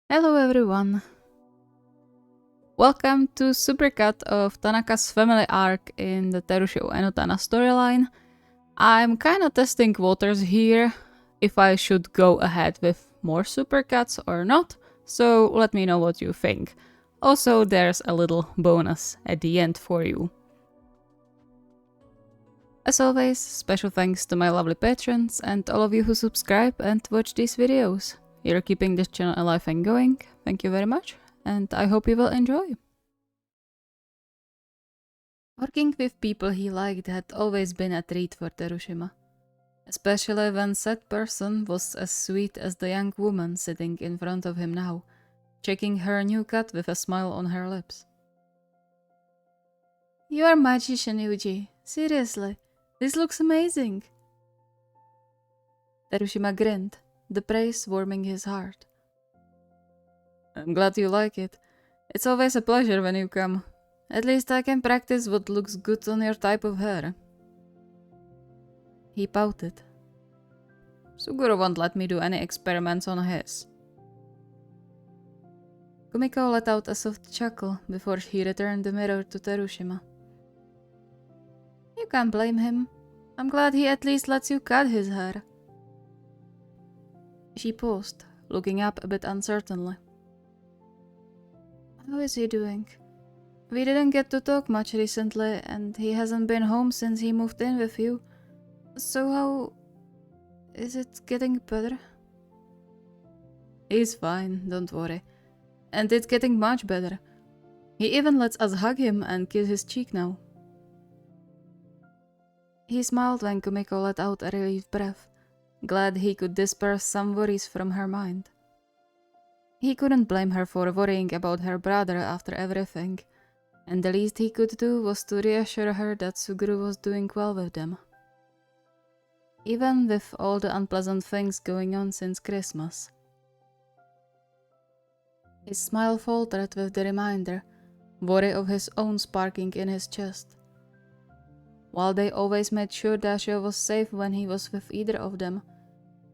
Hello everyone! Welcome to Supercut of Tanaka's family arc in the TeruShouEnnoTana storyline. I'm kinda testing waters here, if I should go ahead with more supercuts or not, so let me know what you think. Also, there's a little bonus at the end for you. As always, special thanks to my lovely patrons and all of you who subscribe and watch these videos. You're keeping this channel alive and going, thank you very much, and I hope you will enjoy. Working with people he liked had always been a treat for Terushima, especially when said person was as sweet as the young woman sitting in front of him now, checking her new cut with a smile on her lips. You are magician, Yuji. Seriously, this looks amazing. Terushima grinned, the praise warming his heart. I'm glad you like it. It's always a pleasure when you come. At least I can practice what looks good on your type of hair. He pouted. Suguru won't let me do any experiments on his. Kumiko let out a soft chuckle before he returned the mirror to Terushima. You can't blame him. I'm glad he at least lets you cut his hair. She paused, looking up a bit uncertainly. How is he doing? We didn't get to talk much recently, and he hasn't been home since he moved in with you. So how... is it getting better? He's fine, don't worry. And it's getting much better. He even lets us hug him and kiss his cheek now. He smiled when Kumiko let out a relieved breath, glad he could disperse some worries from her mind. He couldn't blame her for worrying about her brother after everything, and the least he could do was to reassure her that Suguru was doing well with them. Even with all the unpleasant things going on since Christmas. His smile faltered with the reminder, worry of his own sparking in his chest. While they always made sure Dashio was safe when he was with either of them,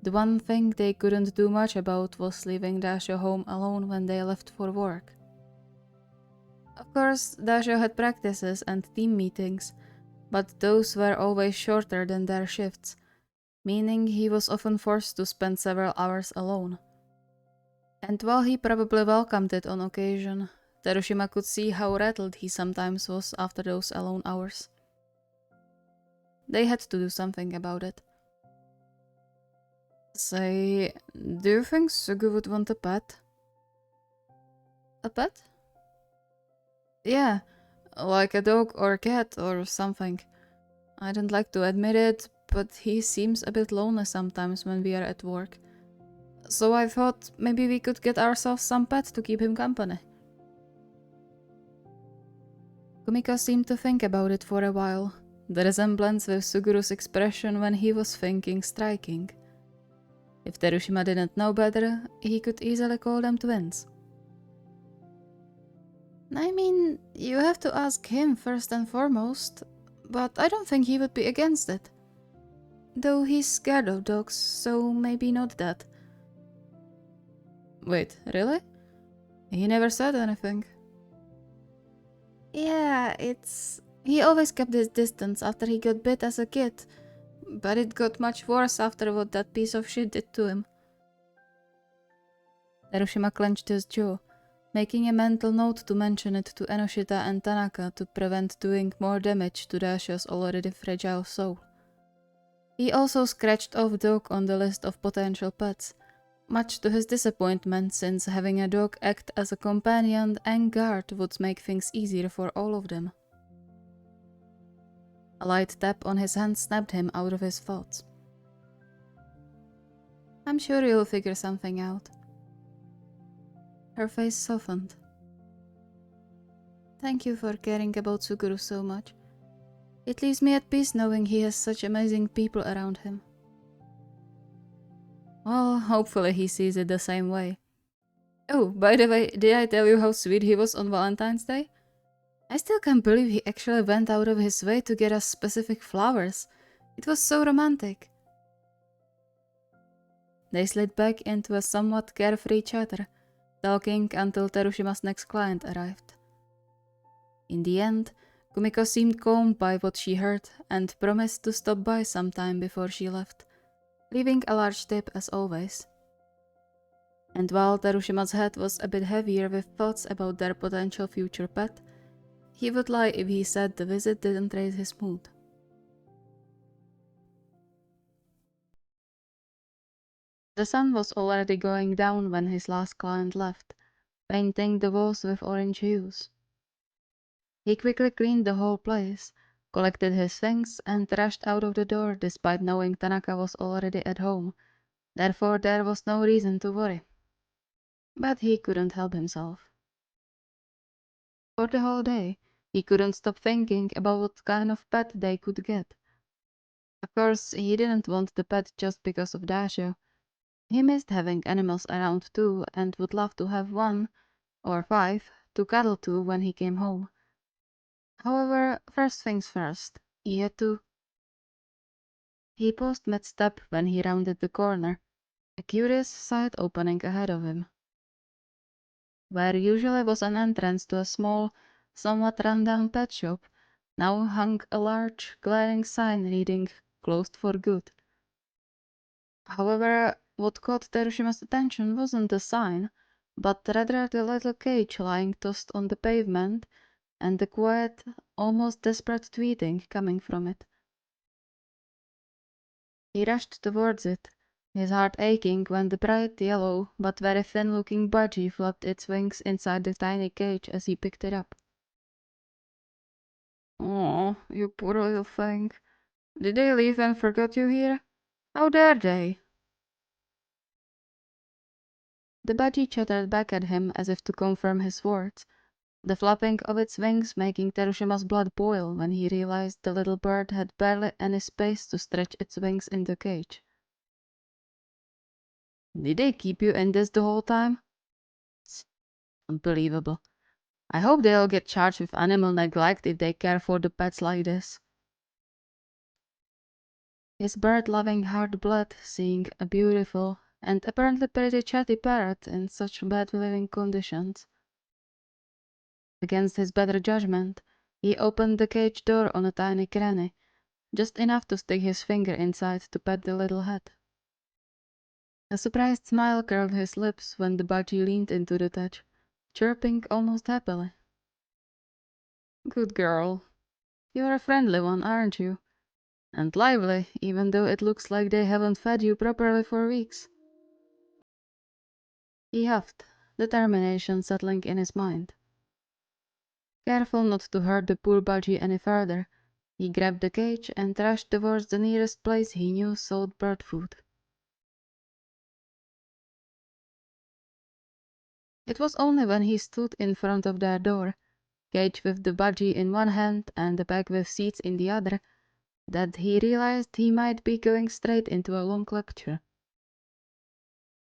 the one thing they couldn't do much about was leaving Dashio home alone when they left for work. Of course, Dashio had practices and team meetings, but those were always shorter than their shifts, meaning he was often forced to spend several hours alone. And while he probably welcomed it on occasion, Terushima could see how rattled he sometimes was after those alone hours. They had to do something about it. Say, do you think Sugu would want a pet? A pet? Yeah, like a dog or cat or something. I don't like to admit it, but he seems a bit lonely sometimes when we are at work. So I thought maybe we could get ourselves some pet to keep him company. Kumiko seemed to think about it for a while, the resemblance with Suguru's expression when he was thinking striking. If Terushima didn't know better, he could easily call them twins. I mean, you have to ask him first and foremost, but I don't think he would be against it. Though he's scared of dogs, so maybe not that. Wait, really? He never said anything. Yeah, he always kept his distance after he got bit as a kid, but it got much worse after what that piece of shit did to him. Terushima clenched his jaw, making a mental note to mention it to Enoshita and Tanaka to prevent doing more damage to Dashio's already fragile soul. He also scratched off dog on the list of potential pets, much to his disappointment since having a dog act as a companion and guard would make things easier for all of them. A light tap on his hand snapped him out of his thoughts. I'm sure you'll figure something out. Her face softened. Thank you for caring about Suguru so much. It leaves me at peace knowing he has such amazing people around him. Well, hopefully he sees it the same way. Oh, by the way, did I tell you how sweet he was on Valentine's Day? I still can't believe he actually went out of his way to get us specific flowers. It was so romantic. They slid back into a somewhat carefree chatter, talking until Terushima's next client arrived. In the end, Kumiko seemed calmed by what she heard and promised to stop by sometime before she left, leaving a large tip as always. And while Terushima's head was a bit heavier with thoughts about their potential future pet, he would lie if he said the visit didn't raise his mood. The sun was already going down when his last client left, painting the walls with orange hues. He quickly cleaned the whole place, collected his things, and rushed out of the door despite knowing Tanaka was already at home, therefore there was no reason to worry. But he couldn't help himself. For the whole day, he couldn't stop thinking about what kind of pet they could get. Of course, he didn't want the pet just because of Dasho. He missed having animals around too and would love to have one, or 5, to cuddle to when he came home. However, first things first, he had to... He paused mid-step when he rounded the corner, a curious sight opening ahead of him. Where usually was an entrance to a small, somewhat run-down pet shop, now hung a large, glaring sign reading, "Closed for good." However, what caught Terushima's attention wasn't the sign, but rather the little cage lying tossed on the pavement and the quiet, almost desperate tweeting coming from it. He rushed towards it, his heart aching when the bright yellow but very thin-looking budgie flapped its wings inside the tiny cage as he picked it up. "Oh, you poor little thing. Did they leave and forget you here? How dare they?" The budgie chattered back at him as if to confirm his words, the flapping of its wings making Terushima's blood boil when he realized the little bird had barely any space to stretch its wings in the cage. "Did they keep you in this the whole time? Unbelievable. I hope they'll get charged with animal neglect if they care for the pets like this." His bird-loving heart bled seeing a beautiful and apparently pretty chatty parrot in such bad living conditions. Against his better judgment, he opened the cage door on a tiny cranny, just enough to stick his finger inside to pet the little head. A surprised smile curled his lips when the budgie leaned into the touch, chirping almost happily. "Good girl. You're a friendly one, aren't you? And lively, even though it looks like they haven't fed you properly for weeks." He huffed, determination settling in his mind. Careful not to hurt the poor budgie any further, he grabbed the cage and rushed towards the nearest place he knew sold bird food. It was only when he stood in front of their door, cage with the budgie in one hand and the bag with seeds in the other, that he realized he might be going straight into a long lecture.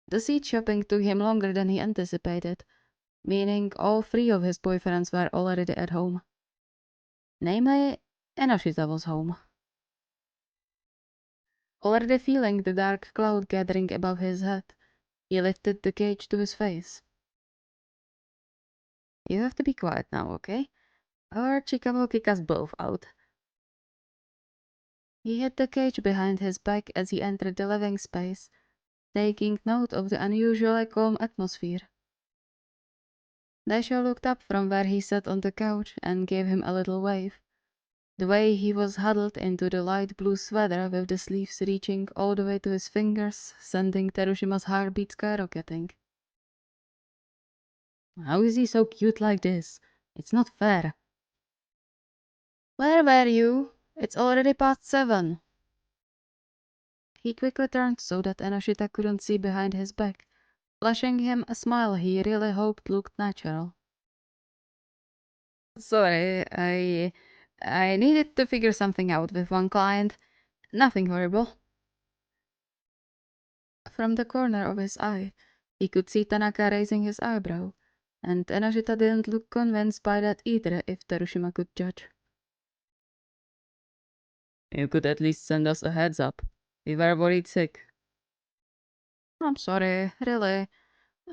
The seed shopping took him longer than he anticipated, meaning all 3 of his boyfriends were already at home. Namely, Enoshita was home. Already feeling the dark cloud gathering above his head, he lifted the cage to his face. "You have to be quiet now, okay? Or Chica will kick us both out." He hid the cage behind his back as he entered the living space, taking note of the unusually calm atmosphere. Daisho looked up from where he sat on the couch and gave him a little wave, the way he was huddled into the light blue sweater with the sleeves reaching all the way to his fingers, sending Terushima's heartbeat skyrocketing. "How is he so cute like this? It's not fair." "Where were you? It's already past 7. He quickly turned so that Enoshita couldn't see behind his back, flashing him a smile he really hoped looked natural. "Sorry, I needed to figure something out with one client. Nothing horrible." From the corner of his eye, he could see Tanaka raising his eyebrow, and Enoshita didn't look convinced by that either if Terushima could judge. "You could at least send us a heads up. We were worried sick." "I'm sorry, really.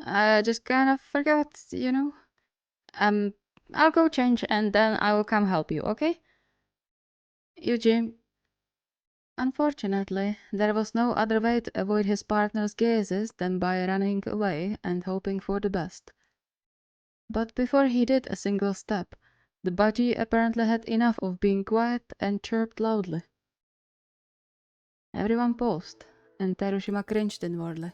I just kind of forgot, you know? Um, I'll go change and then I will come help you, okay? Eugene, unfortunately, there was no other way to avoid his partner's gazes than by running away and hoping for the best. But before he did a single step, the budgie apparently had enough of being quiet and chirped loudly. Everyone paused, and Terushima cringed inwardly.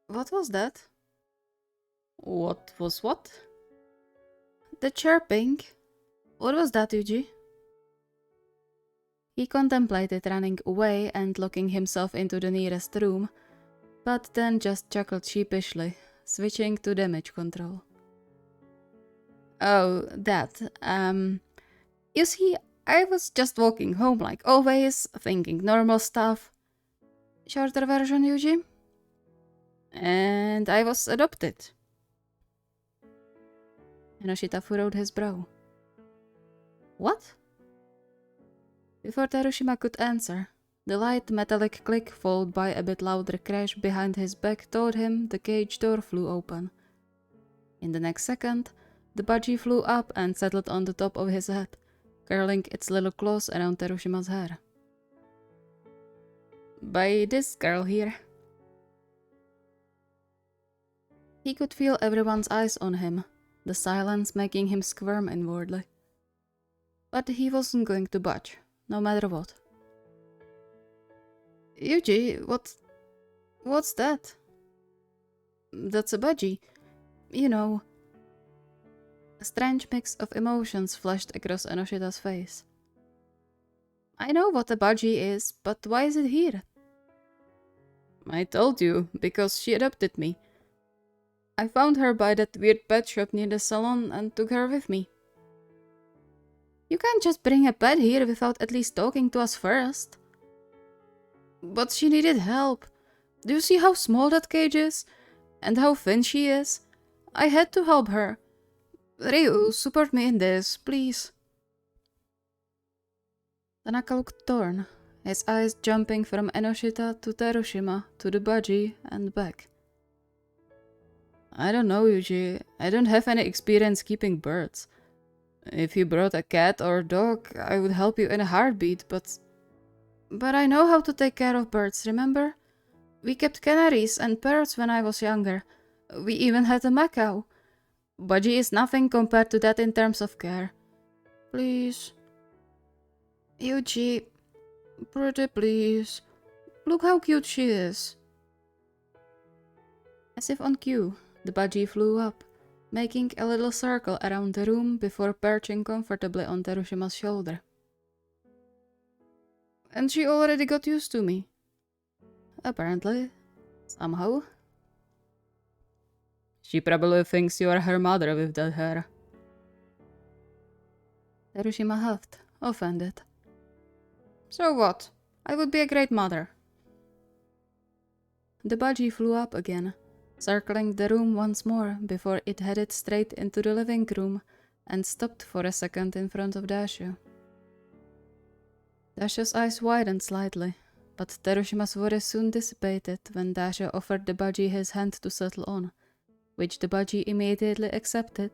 What was that? What was what? The chirping. What was that, Yuji? He contemplated running away and locking himself into the nearest room, but then just chuckled sheepishly, switching to damage control. Oh, that. You see, I was just walking home like always, thinking normal stuff. Shorter version, Yuji? And I was adopted. Enoshita furrowed his brow. What? Before Terushima could answer, the light metallic click followed by a bit louder crash behind his back told him the cage door flew open. In the next second, the budgie flew up and settled on the top of his head, curling its little claws around Terushima's hair. By this girl here. He could feel everyone's eyes on him, the silence making him squirm inwardly. But he wasn't going to budge, no matter what. Yuji, what's that? That's a budgie. You know. A strange mix of emotions flashed across Enoshita's face. I know what a budgie is, but why is it here? I told you, because she adopted me. I found her by that weird pet shop near the salon and took her with me. You can't just bring a pet here without at least talking to us first. But she needed help. Do you see how small that cage is? And how thin she is? I had to help her. Ryu, support me in this, please. Tanaka looked torn, his eyes jumping from Enoshita to Terushima to the budgie and back. I don't know, Yuji. I don't have any experience keeping birds. If you brought a cat or dog, I would help you in a heartbeat, but I know how to take care of birds, remember? We kept canaries and parrots when I was younger. We even had a macaw. Budgie is nothing compared to that in terms of care. Please. Yuji, pretty please. Look how cute she is. As if on cue, the budgie flew up, making a little circle around the room before perching comfortably on Terushima's shoulder. And she already got used to me. Apparently. Somehow. She probably thinks you are her mother with that hair. Terushima huffed, offended. So what? I would be a great mother. The budgie flew up again, circling the room once more before it headed straight into the living room and stopped for a second in front of Dashu. Dashu's eyes widened slightly, but Terushima's worry soon dissipated when Dashu offered the budgie his hand to settle on, which the budgie immediately accepted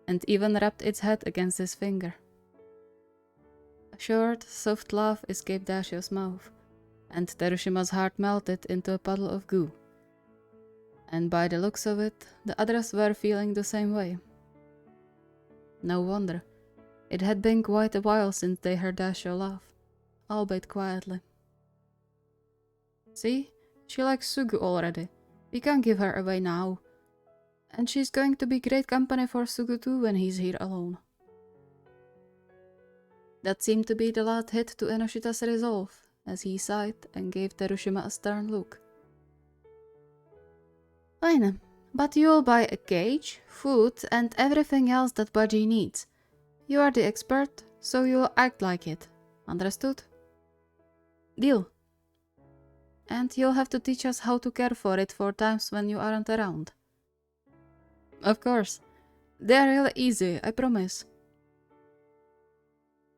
and even rubbed its head against his finger. A short, soft laugh escaped Dashu's mouth, and Terushima's heart melted into a puddle of goo. And by the looks of it, the others were feeling the same way. No wonder. It had been quite a while since they heard Dashu laugh, albeit quietly. See? She likes Sugu already. We can't give her away now. And she's going to be great company for Sugu too when he's here alone. That seemed to be the last hit to Enoshita's resolve, as he sighed and gave Terushima a stern look. Fine, but you'll buy a cage, food, and everything else that budgie needs. You are the expert, so you'll act like it. Understood? Deal. And you'll have to teach us how to care for it for times when you aren't around. Of course. They're really easy, I promise.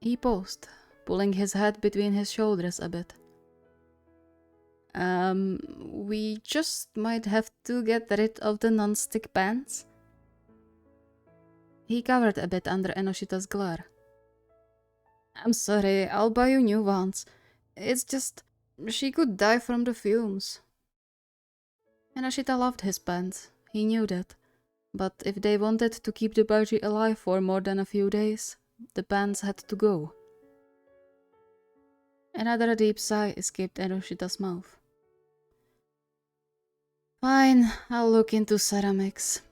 He paused, pulling his head between his shoulders a bit. We just might have to get rid of the non-stick pants. He cowered a bit under Enoshita's glare. I'm sorry, I'll buy you new ones. It's just, she could die from the fumes. Enoshita loved his pants, he knew that. But if they wanted to keep the budgie alive for more than a few days, the pants had to go. Another deep sigh escaped Enoshita's mouth. Fine, I'll look into ceramics.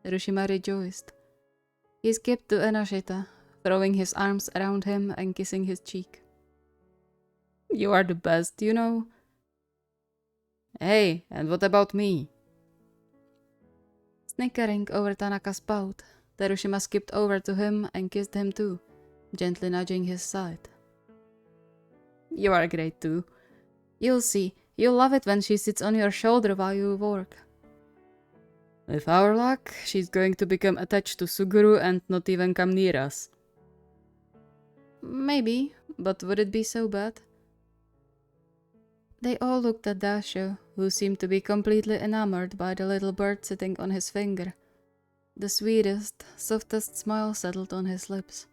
Terushima rejoiced. He skipped to Enoshita, throwing his arms around him and kissing his cheek. You are the best, you know. Hey, and what about me? Snickering over Tanaka's pout, Terushima skipped over to him and kissed him too, gently nudging his side. You are great too. You'll see, you'll love it when she sits on your shoulder while you work. With our luck, she's going to become attached to Suguru and not even come near us. Maybe, but would it be so bad? They all looked at Dasho, who seemed to be completely enamored by the little bird sitting on his finger. The sweetest, softest smile settled on his lips.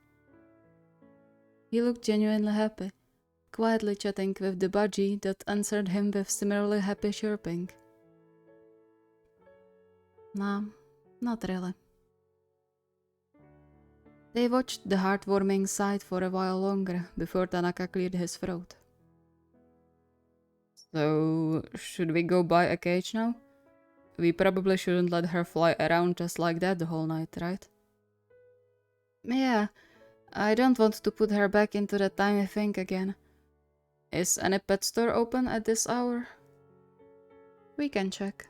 He looked genuinely happy, quietly chatting with the budgie that answered him with similarly happy chirping. No, not really. They watched the heartwarming sight for a while longer before Tanaka cleared his throat. So, should we go buy a cage now? We probably shouldn't let her fly around just like that the whole night, right? Yeah, I don't want to put her back into that tiny thing again. Is any pet store open at this hour? We can check.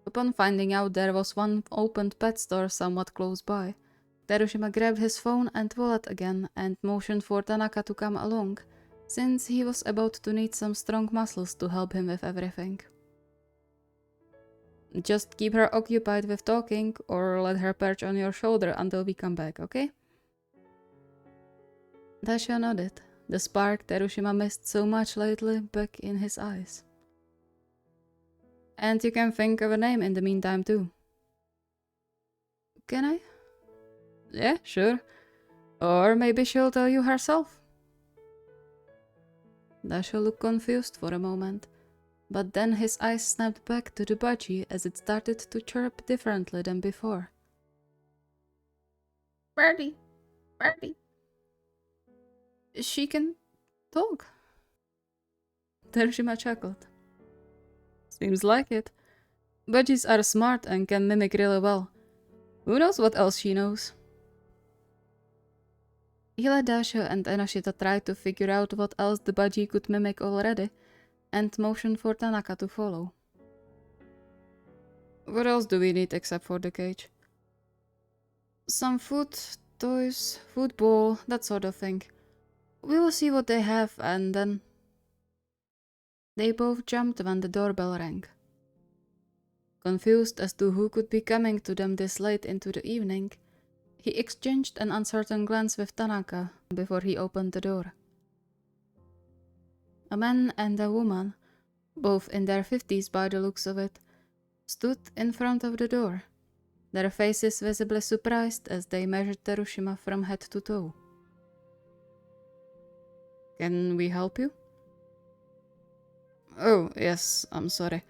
Upon finding out there was one opened pet store somewhat close by, Terushima grabbed his phone and wallet again and motioned for Tanaka to come along, since he was about to need some strong muscles to help him with everything. Just keep her occupied with talking or let her perch on your shoulder until we come back, okay? Dasha nodded, the spark Terushima missed so much lately back in his eyes. And you can think of a name in the meantime too. Can I? Yeah, sure. Or maybe she'll tell you herself. Dasha looked confused for a moment, but then his eyes snapped back to the budgie as it started to chirp differently than before. Birdie! Birdie! She can talk. Terushima chuckled. Seems like it. Budgies are smart and can mimic really well. Who knows what else she knows? He let Dasha and Enoshita try to figure out what else the budgie could mimic already, and motioned for Tanaka to follow. What else do we need except for the cage? Some food, toys, football, that sort of thing. We will see what they have and then... They both jumped when the doorbell rang. Confused as to who could be coming to them this late into the evening, he exchanged an uncertain glance with Tanaka before he opened the door. A man and a woman, both in their 50s by the looks of it, stood in front of the door, their faces visibly surprised as they measured Terushima from head to toe. Can we help you? Oh, yes, I'm sorry.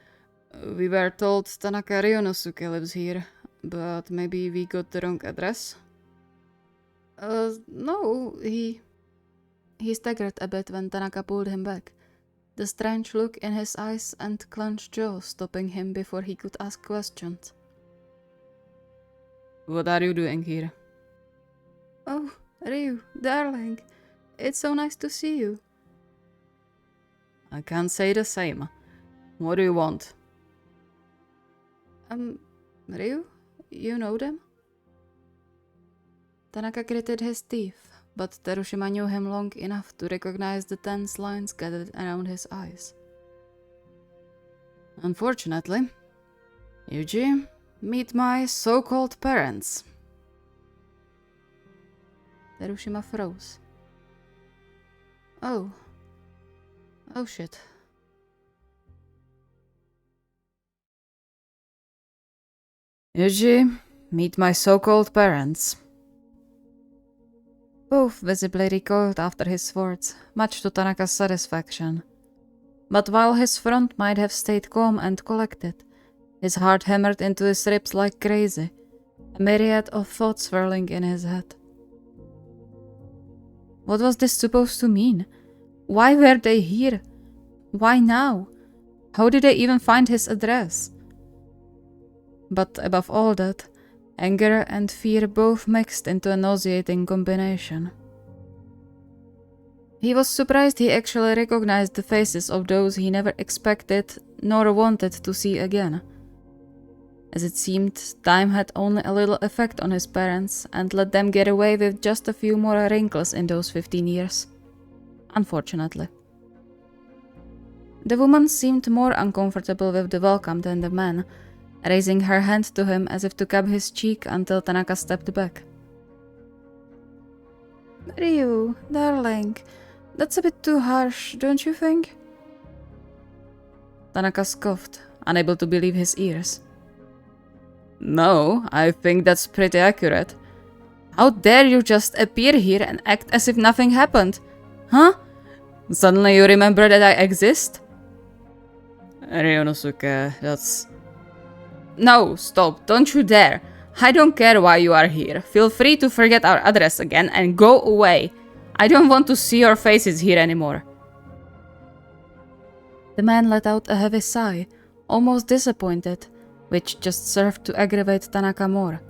We were told Tanaka Ryonosuke lives here, but maybe we got the wrong address? No, he staggered a bit when Tanaka pulled him back, the strange look in his eyes and clenched jaw stopping him before he could ask questions. What are you doing here? Oh, Ryu, darling, it's so nice to see you. I can't say the same. What do you want? Ryu? You know them? Tanaka gritted his teeth, but Terushima knew him long enough to recognize the tense lines gathered around his eyes. Unfortunately, Yuji, meet my so-called parents. Terushima froze, Oh. Oh shit. Yuji, meet my so-called parents. Both visibly recoiled after his words, much to Tanaka's satisfaction. But while his front might have stayed calm and collected, his heart hammered into his ribs like crazy, a myriad of thoughts swirling in his head. What was this supposed to mean? Why were they here? Why now? How did they even find his address? But above all that, anger and fear both mixed into a nauseating combination. He was surprised he actually recognized the faces of those he never expected nor wanted to see again. As it seemed, time had only a little effect on his parents and let them get away with just a few more wrinkles in those 15 years. Unfortunately. The woman seemed more uncomfortable with the welcome than the man, raising her hand to him as if to cup his cheek until Tanaka stepped back. Ryu, darling, that's a bit too harsh, don't you think? Tanaka scoffed, unable to believe his ears. No, I think that's pretty accurate. How dare you just appear here and act as if nothing happened? Huh? Suddenly you remember that I exist? Ryonosuke, that's... No, stop, don't you dare. I don't care why you are here. Feel free to forget our address again and go away. I don't want to see your faces here anymore. The man let out a heavy sigh, almost disappointed, which just served to aggravate Tanaka more.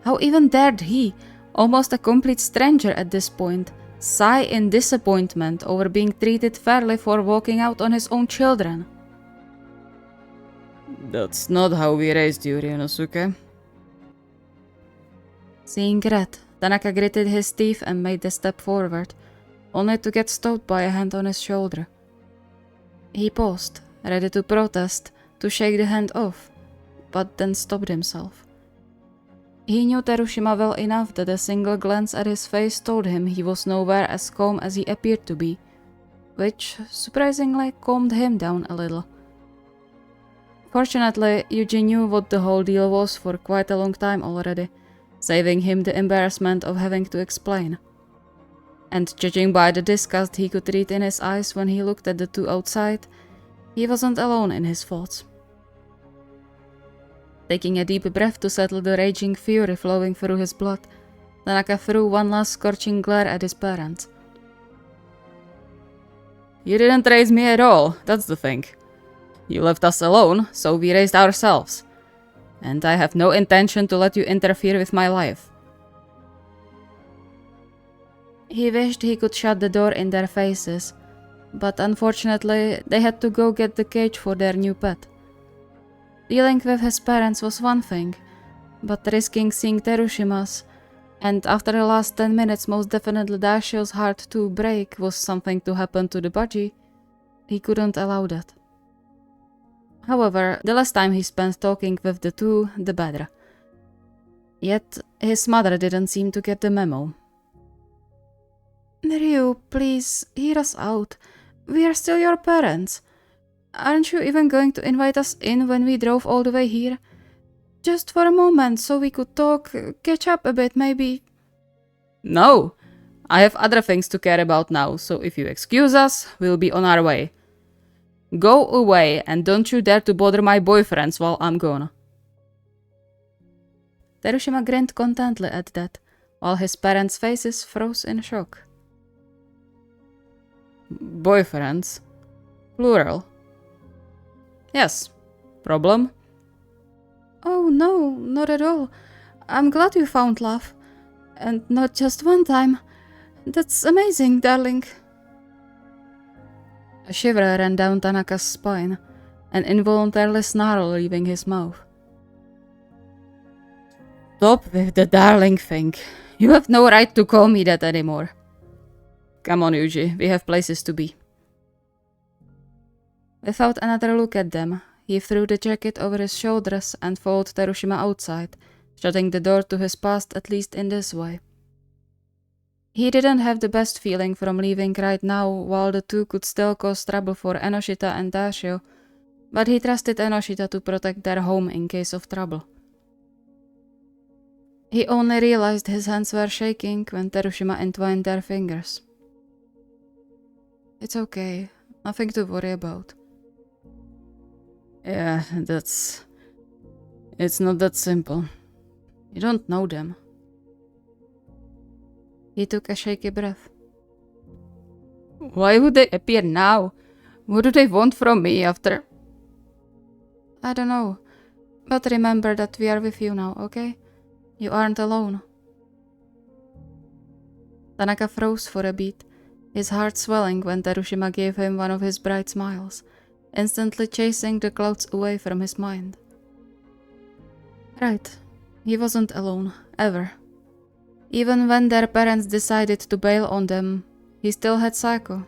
How even dared he, almost a complete stranger at this point, sigh in disappointment over being treated fairly for walking out on his own children? That's not how we raised you, Ryonosuke. Seeing red, Tanaka gritted his teeth and made a step forward, only to get stopped by a hand on his shoulder. He paused, ready to protest, to shake the hand off, but then stopped himself. He knew Terushima well enough that a single glance at his face told him he was nowhere as calm as he appeared to be, which, surprisingly, calmed him down a little. Fortunately, Yuji knew what the whole deal was for quite a long time already, saving him the embarrassment of having to explain. And judging by the disgust he could read in his eyes when he looked at the two outside, he wasn't alone in his thoughts. Taking a deep breath to settle the raging fury flowing through his blood, Tanaka threw one last scorching glare at his parents. You didn't raise me at all, that's the thing. You left us alone, so we raised ourselves. And I have no intention to let you interfere with my life. He wished he could shut the door in their faces, but unfortunately they had to go get the cage for their new pet. Dealing with his parents was one thing, but risking seeing Terushima's, and after the last 10 minutes most definitely Daishio's heart to break was something to happen to the budgie, he couldn't allow that. However, the less time he spent talking with the two, the better. Yet, his mother didn't seem to get the memo. Ryu, please, hear us out. We are still your parents. Aren't you even going to invite us in when we drove all the way here? Just for a moment, so we could talk, catch up a bit, maybe. No, I have other things to care about now, so if you excuse us, we'll be on our way. Go away, and don't you dare to bother my boyfriends while I'm gone. Terushima grinned contentedly at that, while his parents' faces froze in shock. Boyfriends? Plural. Yes. Problem? Oh no, not at all. I'm glad you found love. And not just one time. That's amazing, darling. A shiver ran down Tanaka's spine, an involuntary snarl leaving his mouth. Stop with the darling thing. You have no right to call me that anymore. Come on, Yuji, we have places to be. Without another look at them, he threw the jacket over his shoulders and followed Terushima outside, shutting the door to his past at least in this way. He didn't have the best feeling from leaving right now while the two could still cause trouble for Enoshita and Dashio, but he trusted Enoshita to protect their home in case of trouble. He only realized his hands were shaking when Terushima entwined their fingers. It's okay, nothing to worry about. Yeah, it's not that simple. You don't know them. He took a shaky breath. Why would they appear now? What do they want from me after? I don't know, but remember that we are with you now, okay? You aren't alone. Tanaka froze for a beat, his heart swelling when Terushima gave him one of his bright smiles, instantly chasing the clouds away from his mind. Right, he wasn't alone, ever. Even when their parents decided to bail on them, he still had Saiko.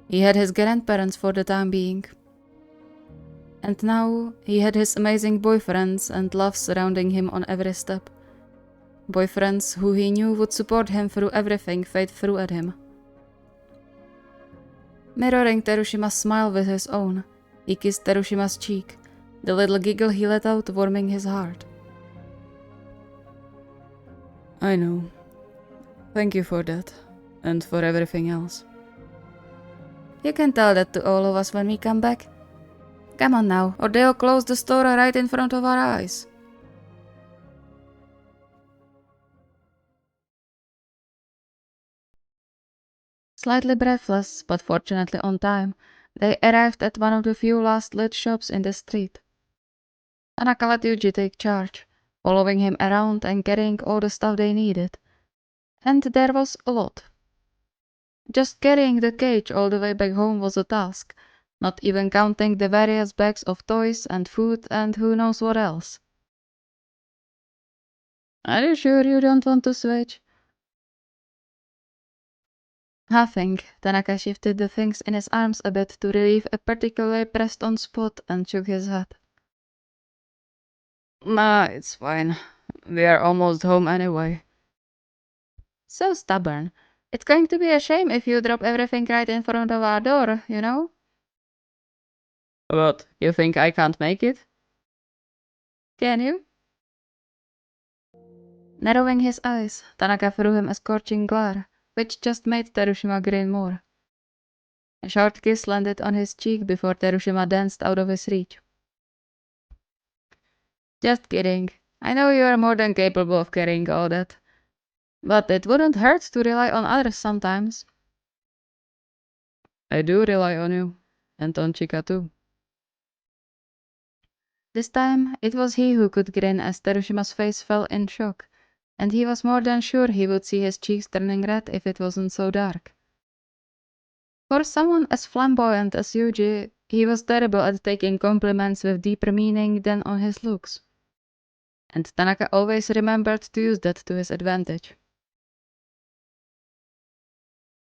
He had his grandparents for the time being. And now he had his amazing boyfriends and love surrounding him on every step. Boyfriends who he knew would support him through everything fate threw at him. Mirroring Terushima's smile with his own, he kissed Terushima's cheek, the little giggle he let out warming his heart. I know. Thank you for that, and for everything else. You can tell that to all of us when we come back. Come on now, or they'll close the store right in front of our eyes. Slightly breathless, but fortunately on time, they arrived at one of the few last lit shops in the street. Tanaka let Yuji take charge, following him around and carrying all the stuff they needed. And there was a lot. Just carrying the cage all the way back home was a task, not even counting the various bags of toys and food and who knows what else. Are you sure you don't want to switch? Huffing, Tanaka shifted the things in his arms a bit to relieve a particularly pressed-on spot and shook his head. Nah, it's fine. We are almost home anyway. So stubborn. It's going to be a shame if you drop everything right in front of our door, you know? What, you think I can't make it? Can you? Narrowing his eyes, Tanaka threw him a scorching glare, which just made Terushima grin more. A short kiss landed on his cheek before Terushima danced out of his reach. Just kidding. I know you are more than capable of carrying all that. But it wouldn't hurt to rely on others sometimes. I do rely on you, and on Chika too. This time, it was he who could grin as Terushima's face fell in shock, and he was more than sure he would see his cheeks turning red if it wasn't so dark. For someone as flamboyant as Yuji, he was terrible at taking compliments with deeper meaning than on his looks. And Tanaka always remembered to use that to his advantage.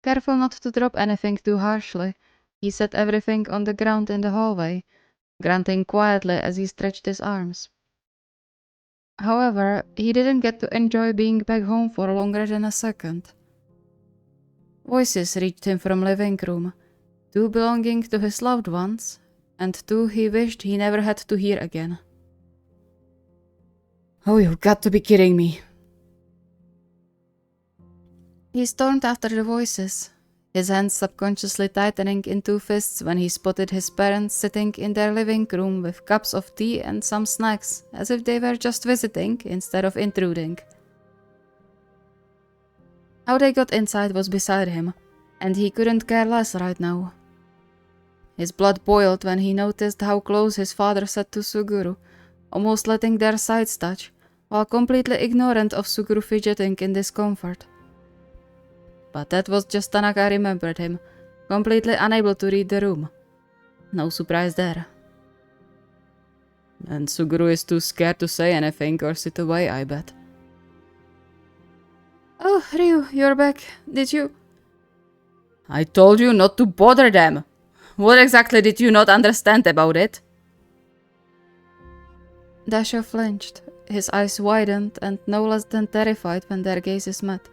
Careful not to drop anything too harshly, he set everything on the ground in the hallway, grunting quietly as he stretched his arms. However, he didn't get to enjoy being back home for longer than a second. Voices reached him from living room, two belonging to his loved ones, and two he wished he never had to hear again. Oh, you've got to be kidding me. He stormed after the voices, his hands subconsciously tightening in two fists when he spotted his parents sitting in their living room with cups of tea and some snacks, as if they were just visiting instead of intruding. How they got inside was beside him, and he couldn't care less right now. His blood boiled when he noticed how close his father sat to Suguru, almost letting their sides touch, while completely ignorant of Suguru fidgeting in discomfort. But that was just Tanaka remembered him, completely unable to read the room. No surprise there. And Suguru is too scared to say anything or sit away, I bet. Oh, Ryu, you're back. Did you... I told you not to bother them. What exactly did you not understand about it? Dasha flinched, his eyes widened and no less than terrified when their gazes met.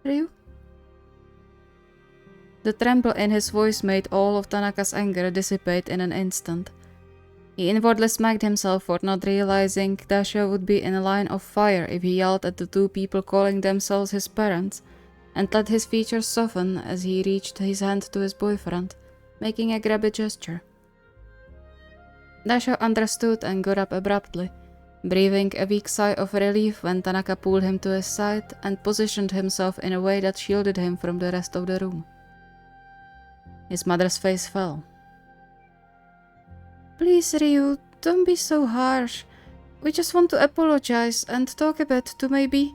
Ryu? The tremble in his voice made all of Tanaka's anger dissipate in an instant. He inwardly smacked himself for not realizing Dasha would be in a line of fire if he yelled at the two people calling themselves his parents, and let his features soften as he reached his hand to his boyfriend, making a grabby gesture. Dasha understood and got up abruptly, breathing a weak sigh of relief when Tanaka pulled him to his side and positioned himself in a way that shielded him from the rest of the room. His mother's face fell. Please, Ryu, don't be so harsh. We just want to apologize and talk a bit to maybe...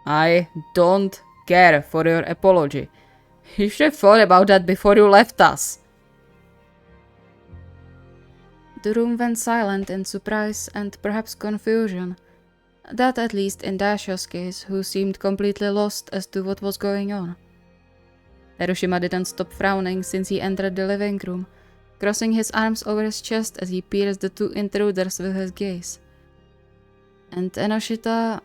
I don't care for your apology. You should have thought about that before you left us. The room went silent in surprise and perhaps confusion. That at least in Dasha's case, who seemed completely lost as to what was going on. Hiroshima didn't stop frowning since he entered the living room, crossing his arms over his chest as he pierced the two intruders with his gaze. And Enoshita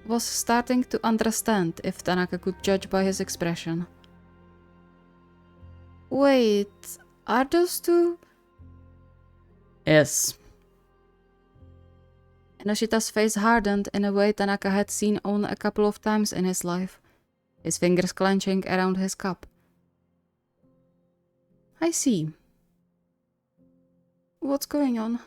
was starting to understand if Tanaka could judge by his expression. Wait, are those two? Yes. Enoshita's face hardened in a way Tanaka had seen only a couple of times in his life, his fingers clenching around his cup. I see. What's going on?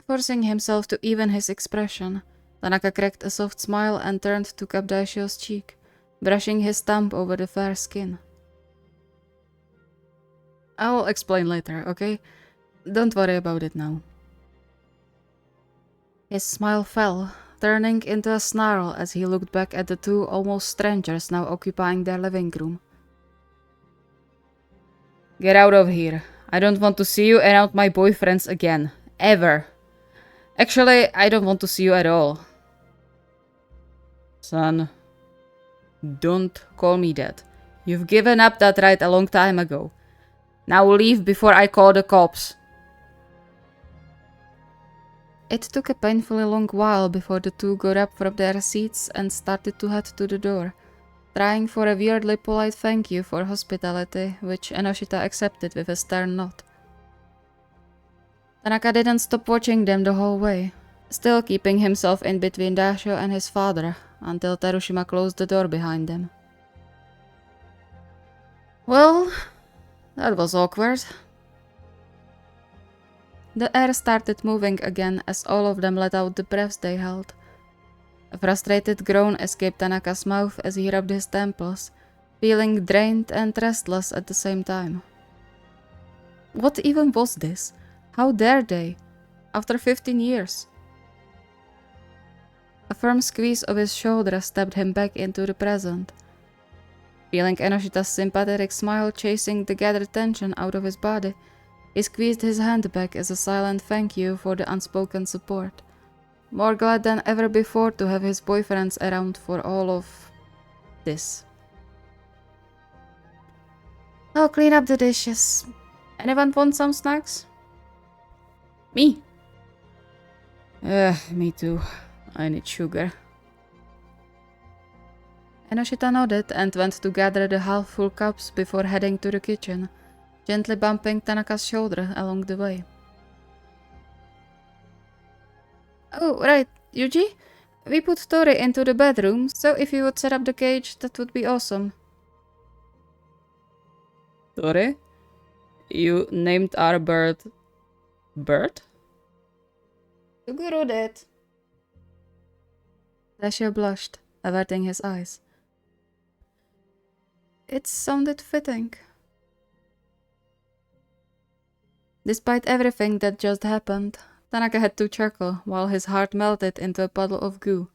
Forcing himself to even his expression, Tanaka cracked a soft smile and turned to cup Daisho's cheek, brushing his thumb over the fair skin. I'll explain later, okay? Don't worry about it now. His smile fell, turning into a snarl as he looked back at the two almost strangers now occupying their living room. Get out of here. I don't want to see you around my boyfriends again. Ever. Actually, I don't want to see you at all. Son, don't call me that. You've given up that right a long time ago. Now leave before I call the cops. It took a painfully long while before the two got up from their seats and started to head to the door, trying for a weirdly polite thank you for hospitality, which Enoshita accepted with a stern nod. Tanaka didn't stop watching them the whole way, still keeping himself in between Dasho and his father, until Terushima closed the door behind them. Well, that was awkward. The air started moving again as all of them let out the breaths they held. A frustrated groan escaped Tanaka's mouth as he rubbed his temples, feeling drained and restless at the same time. What even was this? How dare they? After 15 years. A firm squeeze of his shoulder stabbed him back into the present. Feeling Enoshita's sympathetic smile chasing the gathered tension out of his body, he squeezed his hand back as a silent thank you for the unspoken support. More glad than ever before to have his boyfriends around for all of this. I'll clean up the dishes. Anyone want some snacks? Me? Me too. I need sugar. Enoshita nodded and went to gather the half-full cups before heading to the kitchen, gently bumping Tanaka's shoulder along the way. Oh, right, Yuji? We put Tori into the bedroom, so if you would set up the cage, that would be awesome. Tori? You named our bird... Bird? Suguru did. Dasha blushed, averting his eyes. It sounded fitting. Despite everything that just happened, Tanaka had to chuckle while his heart melted into a puddle of goo.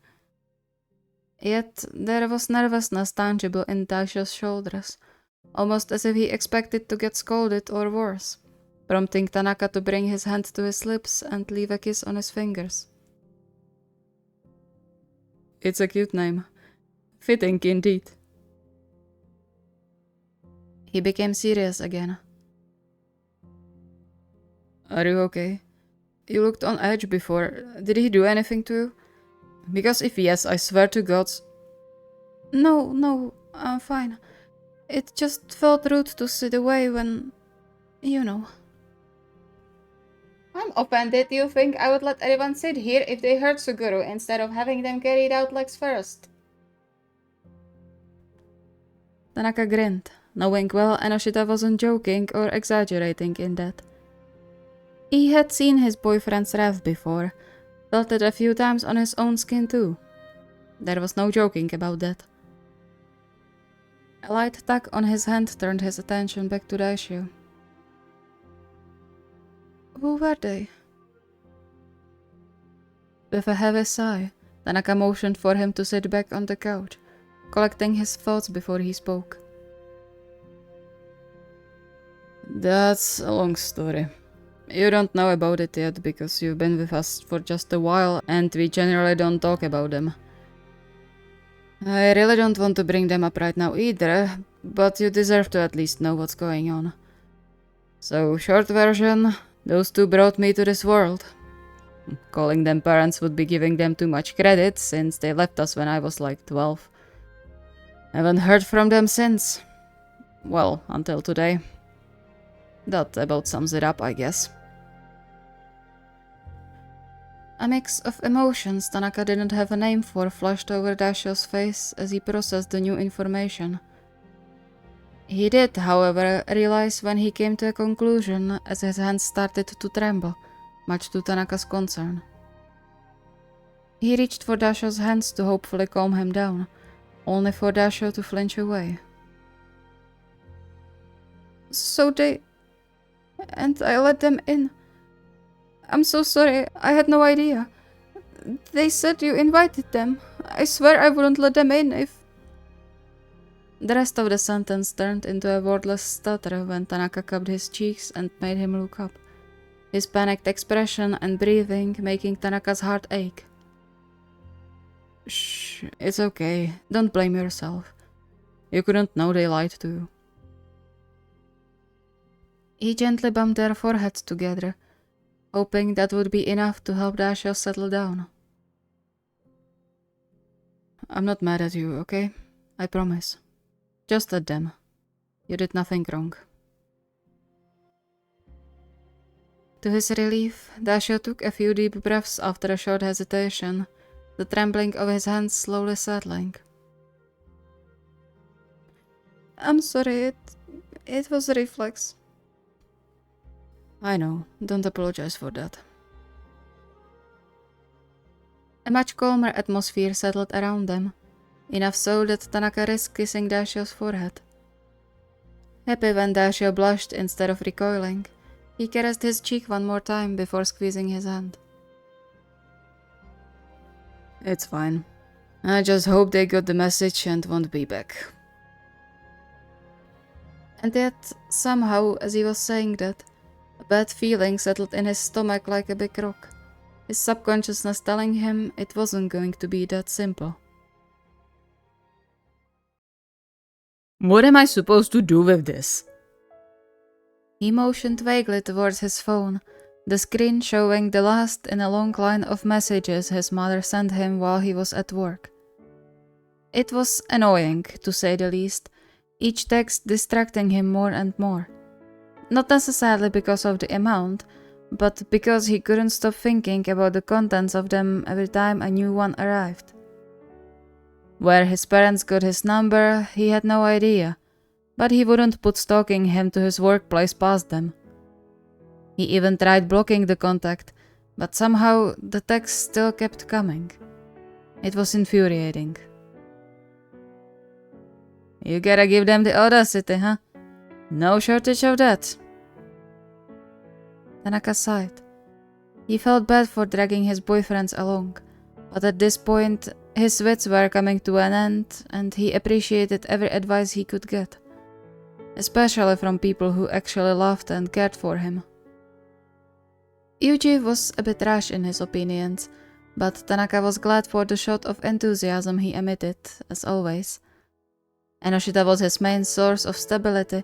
Yet there was nervousness tangible in Daisho's shoulders, almost as if he expected to get scolded or worse, prompting Tanaka to bring his hand to his lips and leave a kiss on his fingers. It's a cute name. Fitting indeed. He became serious again. Are you okay? You looked on edge before. Did he do anything to you? Because if yes, I swear to God, No, I'm fine. It just felt rude to sit away when... you know. I'm offended you think I would let anyone sit here if they hurt Suguru instead of having them carried out legs first. Tanaka grinned, knowing well Enoshita wasn't joking or exaggerating in that. He had seen his boyfriend's wrath before, felt it a few times on his own skin too. There was no joking about that. A light tug on his hand turned his attention back to Daishio. Who were they? With a heavy sigh, Tanaka motioned for him to sit back on the couch, collecting his thoughts before he spoke. That's a long story. You don't know about it yet because you've been with us for just a while and we generally don't talk about them. I really don't want to bring them up right now either, but you deserve to at least know what's going on. So, short version, those two brought me to this world. Calling them parents would be giving them too much credit since they left us when I was like 12. Haven't heard from them since. Well, until today. That about sums it up, I guess. A mix of emotions Tanaka didn't have a name for flashed over Daishio's face as he processed the new information. He did, however, realize when he came to a conclusion as his hands started to tremble, much to Tanaka's concern. He reached for Daishio's hands to hopefully calm him down, only for Daishio to flinch away. So they... and I let them in. I'm so sorry, I had no idea. They said you invited them. I swear I wouldn't let them in if... The rest of the sentence turned into a wordless stutter when Tanaka cupped his cheeks and made him look up, his panicked expression and breathing making Tanaka's heart ache. Shh, it's okay. Don't blame yourself. You couldn't know they lied to you. He gently bumped their foreheads together, hoping that would be enough to help Daishio settle down. I'm not mad at you, okay? I promise. Just at them. You did nothing wrong. To his relief, Daishio took a few deep breaths after a short hesitation, the trembling of his hands slowly settling. I'm sorry, it was a reflex. I know, don't apologize for that. A much calmer atmosphere settled around them, enough so that Tanaka risked kissing Daishio's forehead. Happy when Daishio blushed instead of recoiling, he caressed his cheek one more time before squeezing his hand. It's fine. I just hope they got the message and won't be back. And yet, somehow, as he was saying that, a bad feeling settled in his stomach like a big rock, his subconsciousness telling him it wasn't going to be that simple. What am I supposed to do with this? He motioned vaguely towards his phone, the screen showing the last in a long line of messages his mother sent him while he was at work. It was annoying, to say the least, each text distracting him more and more. Not necessarily because of the amount, but because he couldn't stop thinking about the contents of them every time a new one arrived. Where his parents got his number, he had no idea, but he wouldn't put stalking him to his workplace past them. He even tried blocking the contact, but somehow the texts still kept coming. It was infuriating. You gotta give them the audacity, huh? No shortage of that. Tanaka sighed. He felt bad for dragging his boyfriends along, but at this point, his wits were coming to an end and he appreciated every advice he could get, especially from people who actually loved and cared for him. Yuji was a bit rash in his opinions, but Tanaka was glad for the shot of enthusiasm he emitted, as always. Enoshita was his main source of stability,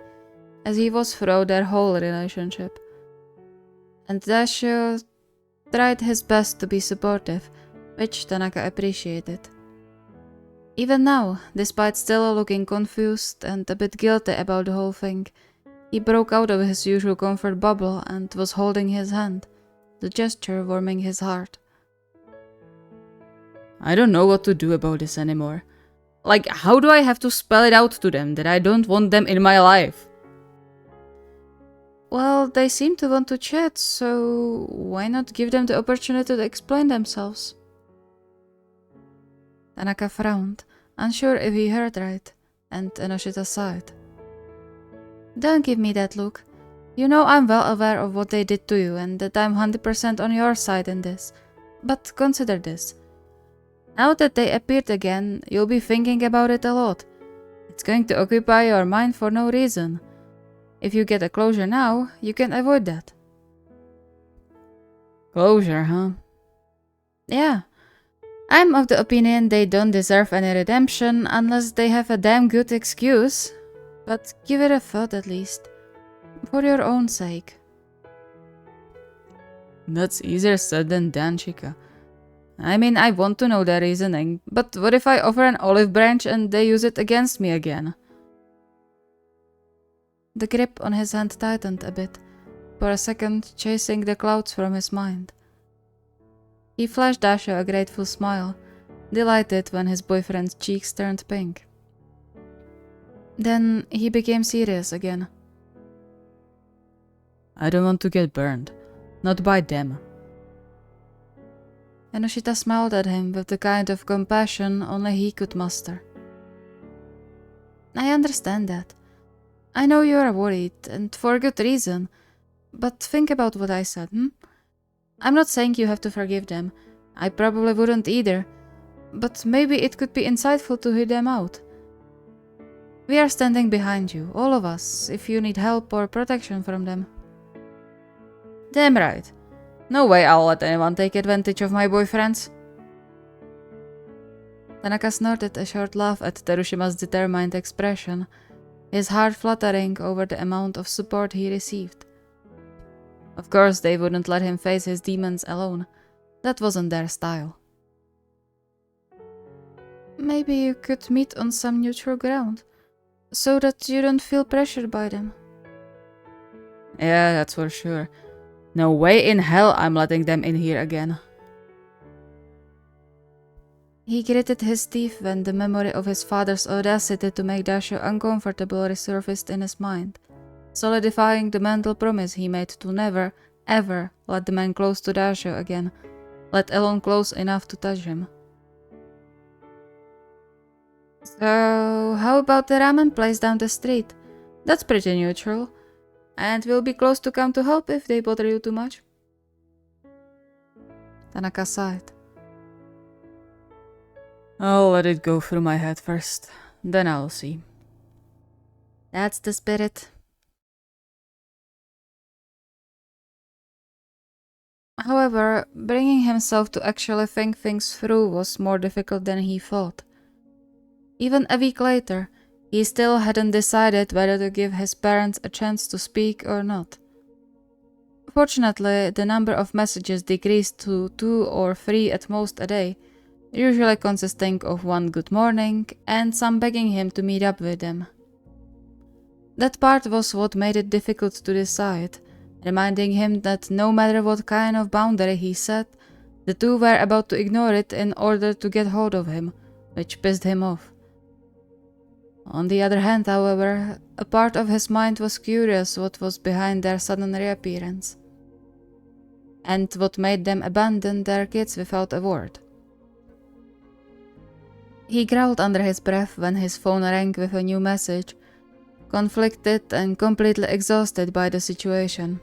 as he was throughout their whole relationship. And Daishio tried his best to be supportive, which Tanaka appreciated. Even now, despite still looking confused and a bit guilty about the whole thing, he broke out of his usual comfort bubble and was holding his hand, the gesture warming his heart. I don't know what to do about this anymore. Like, how do I have to spell it out to them that I don't want them in my life? Well, they seem to want to chat, so why not give them the opportunity to explain themselves? Tanaka frowned, unsure if he heard right, and Enoshita sighed. Don't give me that look. You know I'm well aware of what they did to you and that I'm 100% on your side in this. But consider this. Now that they appeared again, you'll be thinking about it a lot. It's going to occupy your mind for no reason. If you get a closure now, you can avoid that. Closure, huh? Yeah. I'm of the opinion they don't deserve any redemption unless they have a damn good excuse. But give it a thought at least. For your own sake. That's easier said than done, Chica. I mean, I want to know their reasoning, but what if I offer an olive branch and they use it against me again? The grip on his hand tightened a bit, for a second chasing the clouds from his mind. He flashed Dasha a grateful smile, delighted when his boyfriend's cheeks turned pink. Then he became serious again. I don't want to get burned. Not by them. Enoshita smiled at him with the kind of compassion only he could muster. I understand that. I know you are worried, and for good reason. But think about what I said, I'm not saying you have to forgive them. I probably wouldn't either. But maybe it could be insightful to hear them out. We are standing behind you, all of us, if you need help or protection from them. Damn right. No way I'll let anyone take advantage of my boyfriends. Tanaka snorted a short laugh at Terushima's determined expression, his heart fluttering over the amount of support he received. Of course, they wouldn't let him face his demons alone. That wasn't their style. Maybe you could meet on some neutral ground, so that you don't feel pressured by them. Yeah, that's for sure. No way in hell I'm letting them in here again. He gritted his teeth when the memory of his father's audacity to make Dasha uncomfortable resurfaced in his mind, solidifying the mental promise he made to never, ever let the man close to Dasha again, let alone close enough to touch him. So, how about the ramen place down the street? That's pretty neutral. And we'll be close to come to help if they bother you too much. Tanaka sighed. I'll let it go through my head first, then I'll see. That's the spirit. However, bringing himself to actually think things through was more difficult than he thought. Even a week later, he still hadn't decided whether to give his parents a chance to speak or not. Fortunately, the number of messages decreased to 2 or 3 at most a day, usually consisting of one good morning and some begging him to meet up with them. That part was what made it difficult to decide, reminding him that no matter what kind of boundary he set, the two were about to ignore it in order to get hold of him, which pissed him off. On the other hand, however, a part of his mind was curious what was behind their sudden reappearance, and what made them abandon their kids without a word. He growled under his breath when his phone rang with a new message, conflicted and completely exhausted by the situation.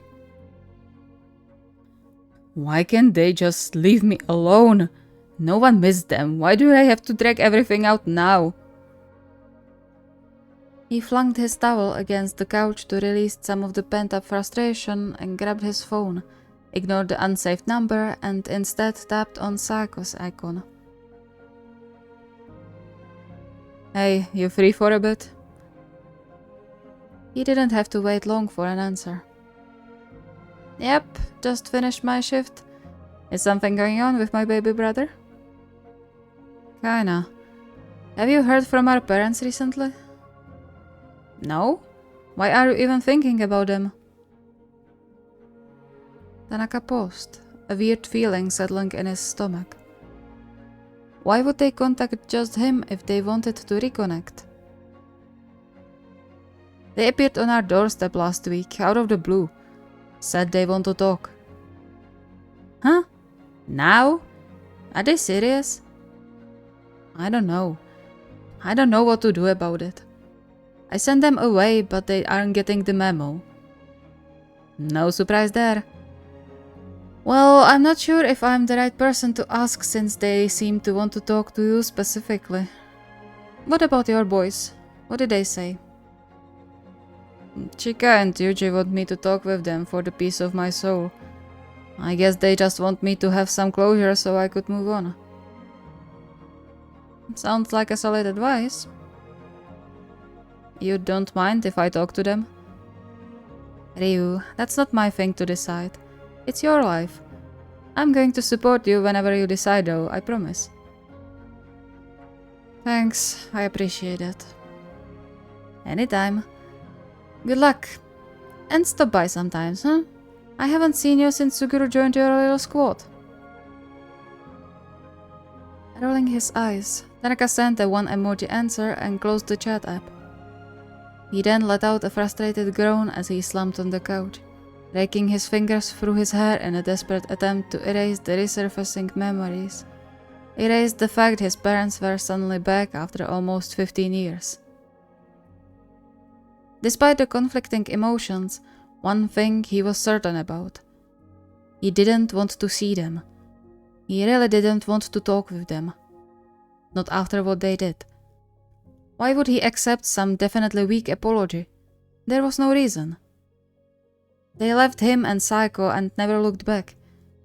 Why can't they just leave me alone? No one missed them. Why do I have to drag everything out now? He flung his towel against the couch to release some of the pent-up frustration and grabbed his phone, ignored the unsaved number, and instead tapped on Sako's icon. Hey, you free for a bit? He didn't have to wait long for an answer. Yep, just finished my shift. Is something going on with my baby brother? Kinda. Have you heard from our parents recently? No? Why are you even thinking about them? Tanaka paused, a weird feeling settling in his stomach. Why would they contact just him if they wanted to reconnect? They appeared on our doorstep last week, out of the blue. Said they want to talk. Huh? Now? Are they serious? I don't know. I don't know what to do about it. I sent them away, but they aren't getting the memo. No surprise there. Well, I'm not sure if I'm the right person to ask since they seem to want to talk to you specifically. What about your boys? What did they say? Chika and Yuji want me to talk with them for the peace of my soul. I guess they just want me to have some closure so I could move on. Sounds like a solid advice. You don't mind if I talk to them? Ryu, that's not my thing to decide. It's your life. I'm going to support you whenever you decide though, I promise. Thanks, I appreciate it. Anytime. Good luck. And stop by sometimes, huh? I haven't seen you since Suguru joined your little squad. Rolling his eyes, Tanaka sent a one emoji answer and closed the chat app. He then let out a frustrated groan as he slumped on the couch, raking his fingers through his hair in a desperate attempt to erase the resurfacing memories. Erase the fact his parents were suddenly back after almost 15 years. Despite the conflicting emotions, one thing he was certain about. He didn't want to see them. He really didn't want to talk with them. Not after what they did. Why would he accept some definitely weak apology? There was no reason. They left him and Psycho and never looked back,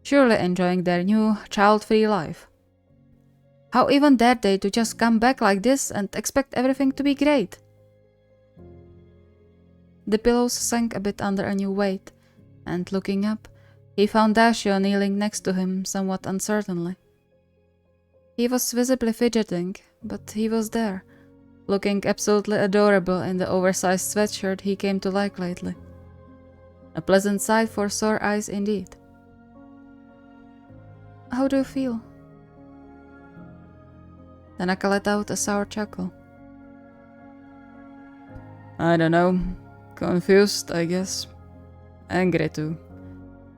surely enjoying their new, child-free life. How even dared they to just come back like this and expect everything to be great? The pillows sank a bit under a new weight, and looking up, he found Dashio kneeling next to him somewhat uncertainly. He was visibly fidgeting, but he was there, looking absolutely adorable in the oversized sweatshirt he came to like lately. A pleasant sight for sore eyes indeed. How do you feel? Tanaka let out a sour chuckle. I don't know. Confused, I guess. Angry too.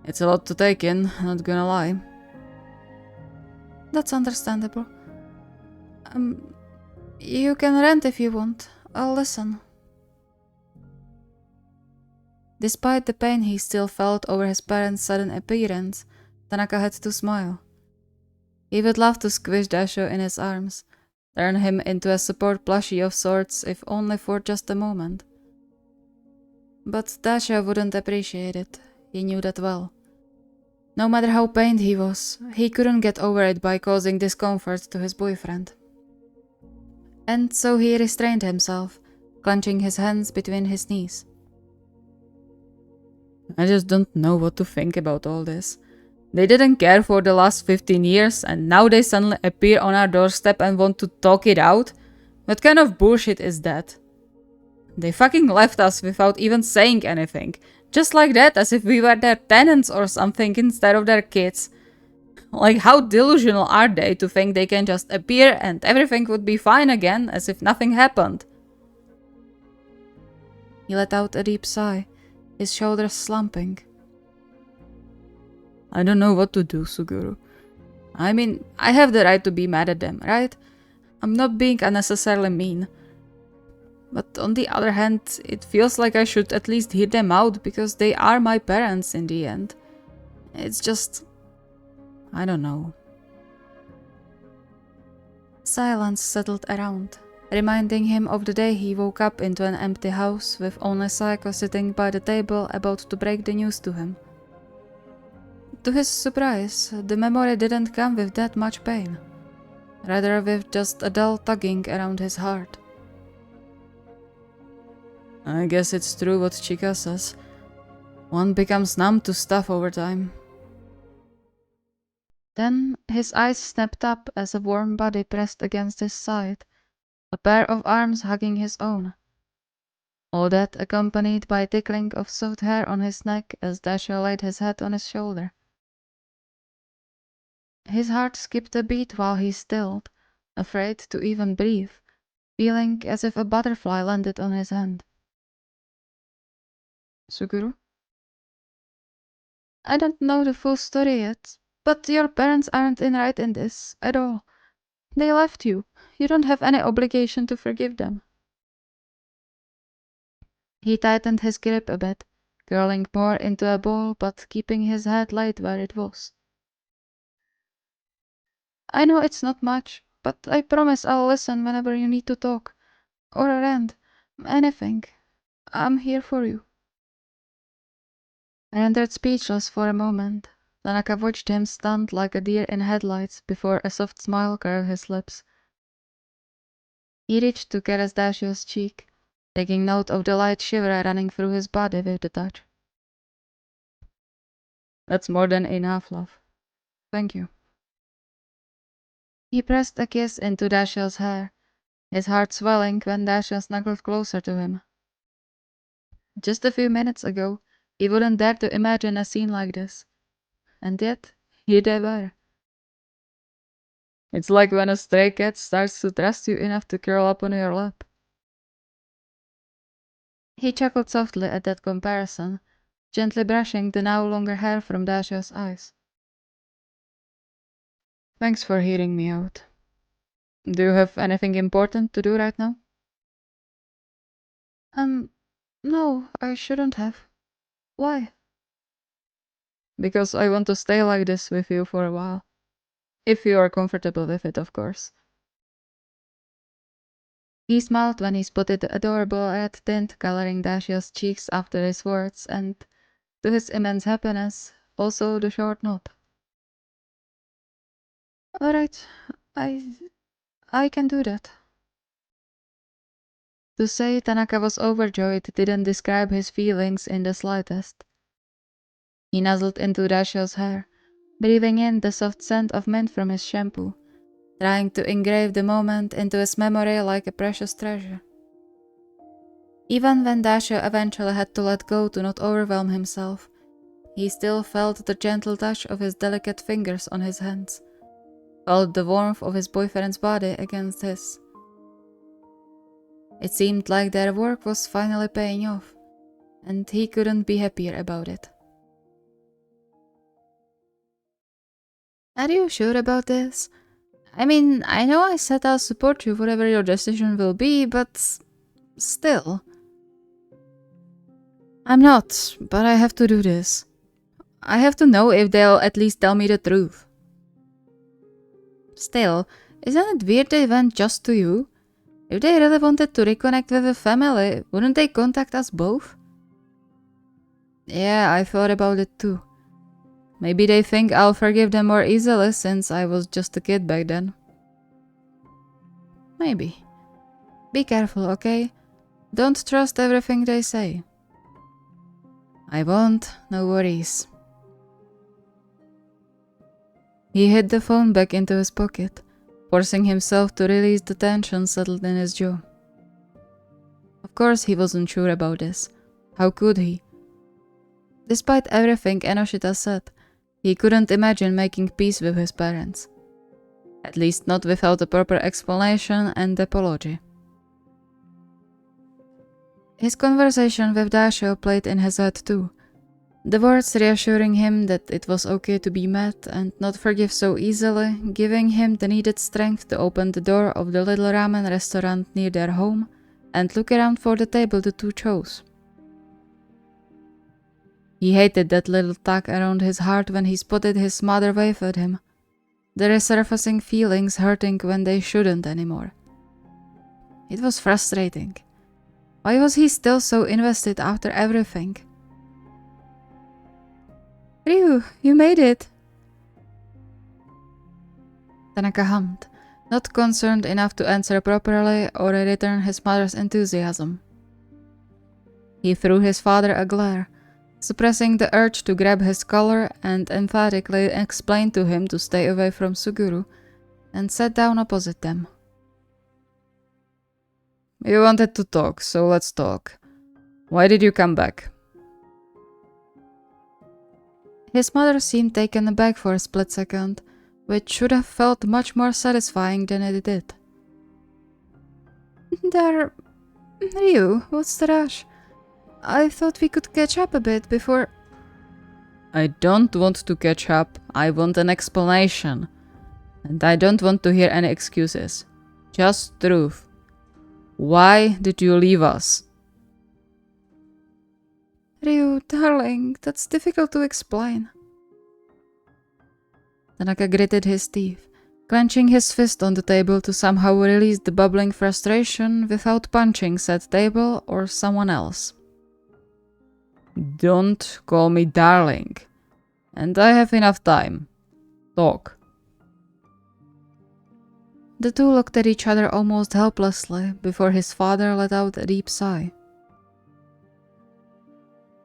It's a lot to take in, not gonna lie. That's understandable. You can rant if you want. I'll listen. Despite the pain he still felt over his parents' sudden appearance, Tanaka had to smile. He would love to squish Dashio in his arms, turn him into a support plushie of sorts, if only for just a moment. But Dashio wouldn't appreciate it. He knew that well. No matter how pained he was, he couldn't get over it by causing discomfort to his boyfriend. And so he restrained himself, clenching his hands between his knees. I just don't know what to think about all this. They didn't care for the last 15 years and now they suddenly appear on our doorstep and want to talk it out? What kind of bullshit is that? They fucking left us without even saying anything. Just like that, as if we were their tenants or something instead of their kids. Like, how delusional are they to think they can just appear and everything would be fine again, as if nothing happened? He let out a deep sigh, his shoulders slumping. I don't know what to do, Suguru. I mean, I have the right to be mad at them, right? I'm not being unnecessarily mean. But on the other hand, it feels like I should at least hear them out because they are my parents in the end. It's just... I don't know. Silence settled around, reminding him of the day he woke up into an empty house with only Saiko sitting by the table about to break the news to him. To his surprise, the memory didn't come with that much pain, rather with just a dull tugging around his heart. I guess it's true what Chika says. One becomes numb to stuff over time. Then his eyes snapped up as a warm body pressed against his side, a pair of arms hugging his own. All that accompanied by tickling of soft hair on his neck as Dashiell laid his head on his shoulder. His heart skipped a beat while he stilled, afraid to even breathe, feeling as if a butterfly landed on his hand. Suguru? I don't know the full story yet, but your parents aren't right in this at all. They left you. You don't have any obligation to forgive them. He tightened his grip a bit, curling more into a ball but keeping his head laid where it was. I know it's not much, but I promise I'll listen whenever you need to talk. Or rant. Anything. I'm here for you. Rendered speechless for a moment, Tanaka watched him stunned like a deer in headlights before a soft smile curved his lips. He reached to caress Dashiell's cheek, taking note of the light shiver running through his body with the touch. That's more than enough, love. Thank you. He pressed a kiss into Dashiell's hair, his heart swelling when Dashiell snuggled closer to him. Just a few minutes ago, he wouldn't dare to imagine a scene like this. And yet, here they were. It's like when a stray cat starts to trust you enough to curl up on your lap. He chuckled softly at that comparison, gently brushing the now longer hair from Dashiell's eyes. Thanks for hearing me out. Do you have anything important to do right now? No, I shouldn't have. Why? Because I want to stay like this with you for a while. If you are comfortable with it, of course. He smiled when he spotted the adorable red tint coloring Dashiell's cheeks after his words, and, to his immense happiness, also the short nod. Alright, I can do that. To say Tanaka was overjoyed didn't describe his feelings in the slightest. He nuzzled into Dashiell's hair, breathing in the soft scent of mint from his shampoo, trying to engrave the moment into his memory like a precious treasure. Even when Dashiell eventually had to let go to not overwhelm himself, he still felt the gentle touch of his delicate fingers on his hands, felt the warmth of his boyfriend's body against his. It seemed like their work was finally paying off, and he couldn't be happier about it. Are you sure about this? I mean, I know I said I'll support you whatever your decision will be, but still. I'm not, but I have to do this. I have to know if they'll at least tell me the truth. Still, isn't it weird they went just to you? If they really wanted to reconnect with the family, wouldn't they contact us both? Yeah, I thought about it too. Maybe they think I'll forgive them more easily since I was just a kid back then. Maybe. Be careful, okay? Don't trust everything they say. I won't, no worries. He hid the phone back into his pocket, forcing himself to release the tension settled in his jaw. Of course he wasn't sure about this. How could he? Despite everything Enoshita said, he couldn't imagine making peace with his parents. At least not without a proper explanation and apology. His conversation with Dashiell played in his head too. The words reassuring him that it was okay to be mad and not forgive so easily, giving him the needed strength to open the door of the little ramen restaurant near their home and look around for the table the two chose. He hated that little tug around his heart when he spotted his mother wave at him, the resurfacing feelings hurting when they shouldn't anymore. It was frustrating. Why was he still so invested after everything? Ryu, you made it! Tanaka hummed, not concerned enough to answer properly or return his mother's enthusiasm. He threw his father a glare, suppressing the urge to grab his collar and emphatically explain to him to stay away from Suguru, and sat down opposite them. You wanted to talk, so let's talk. Why did you come back? His mother seemed taken aback for a split second, which should have felt much more satisfying than it did. Ryu, what's the rush? I thought we could catch up a bit before... I don't want to catch up, I want an explanation. And I don't want to hear any excuses. Just truth. Why did you leave us? Ryu, darling, that's difficult to explain. Tanaka gritted his teeth, clenching his fist on the table to somehow release the bubbling frustration without punching said table or someone else. Don't call me darling. And I have enough time. Talk. The two looked at each other almost helplessly before his father let out a deep sigh.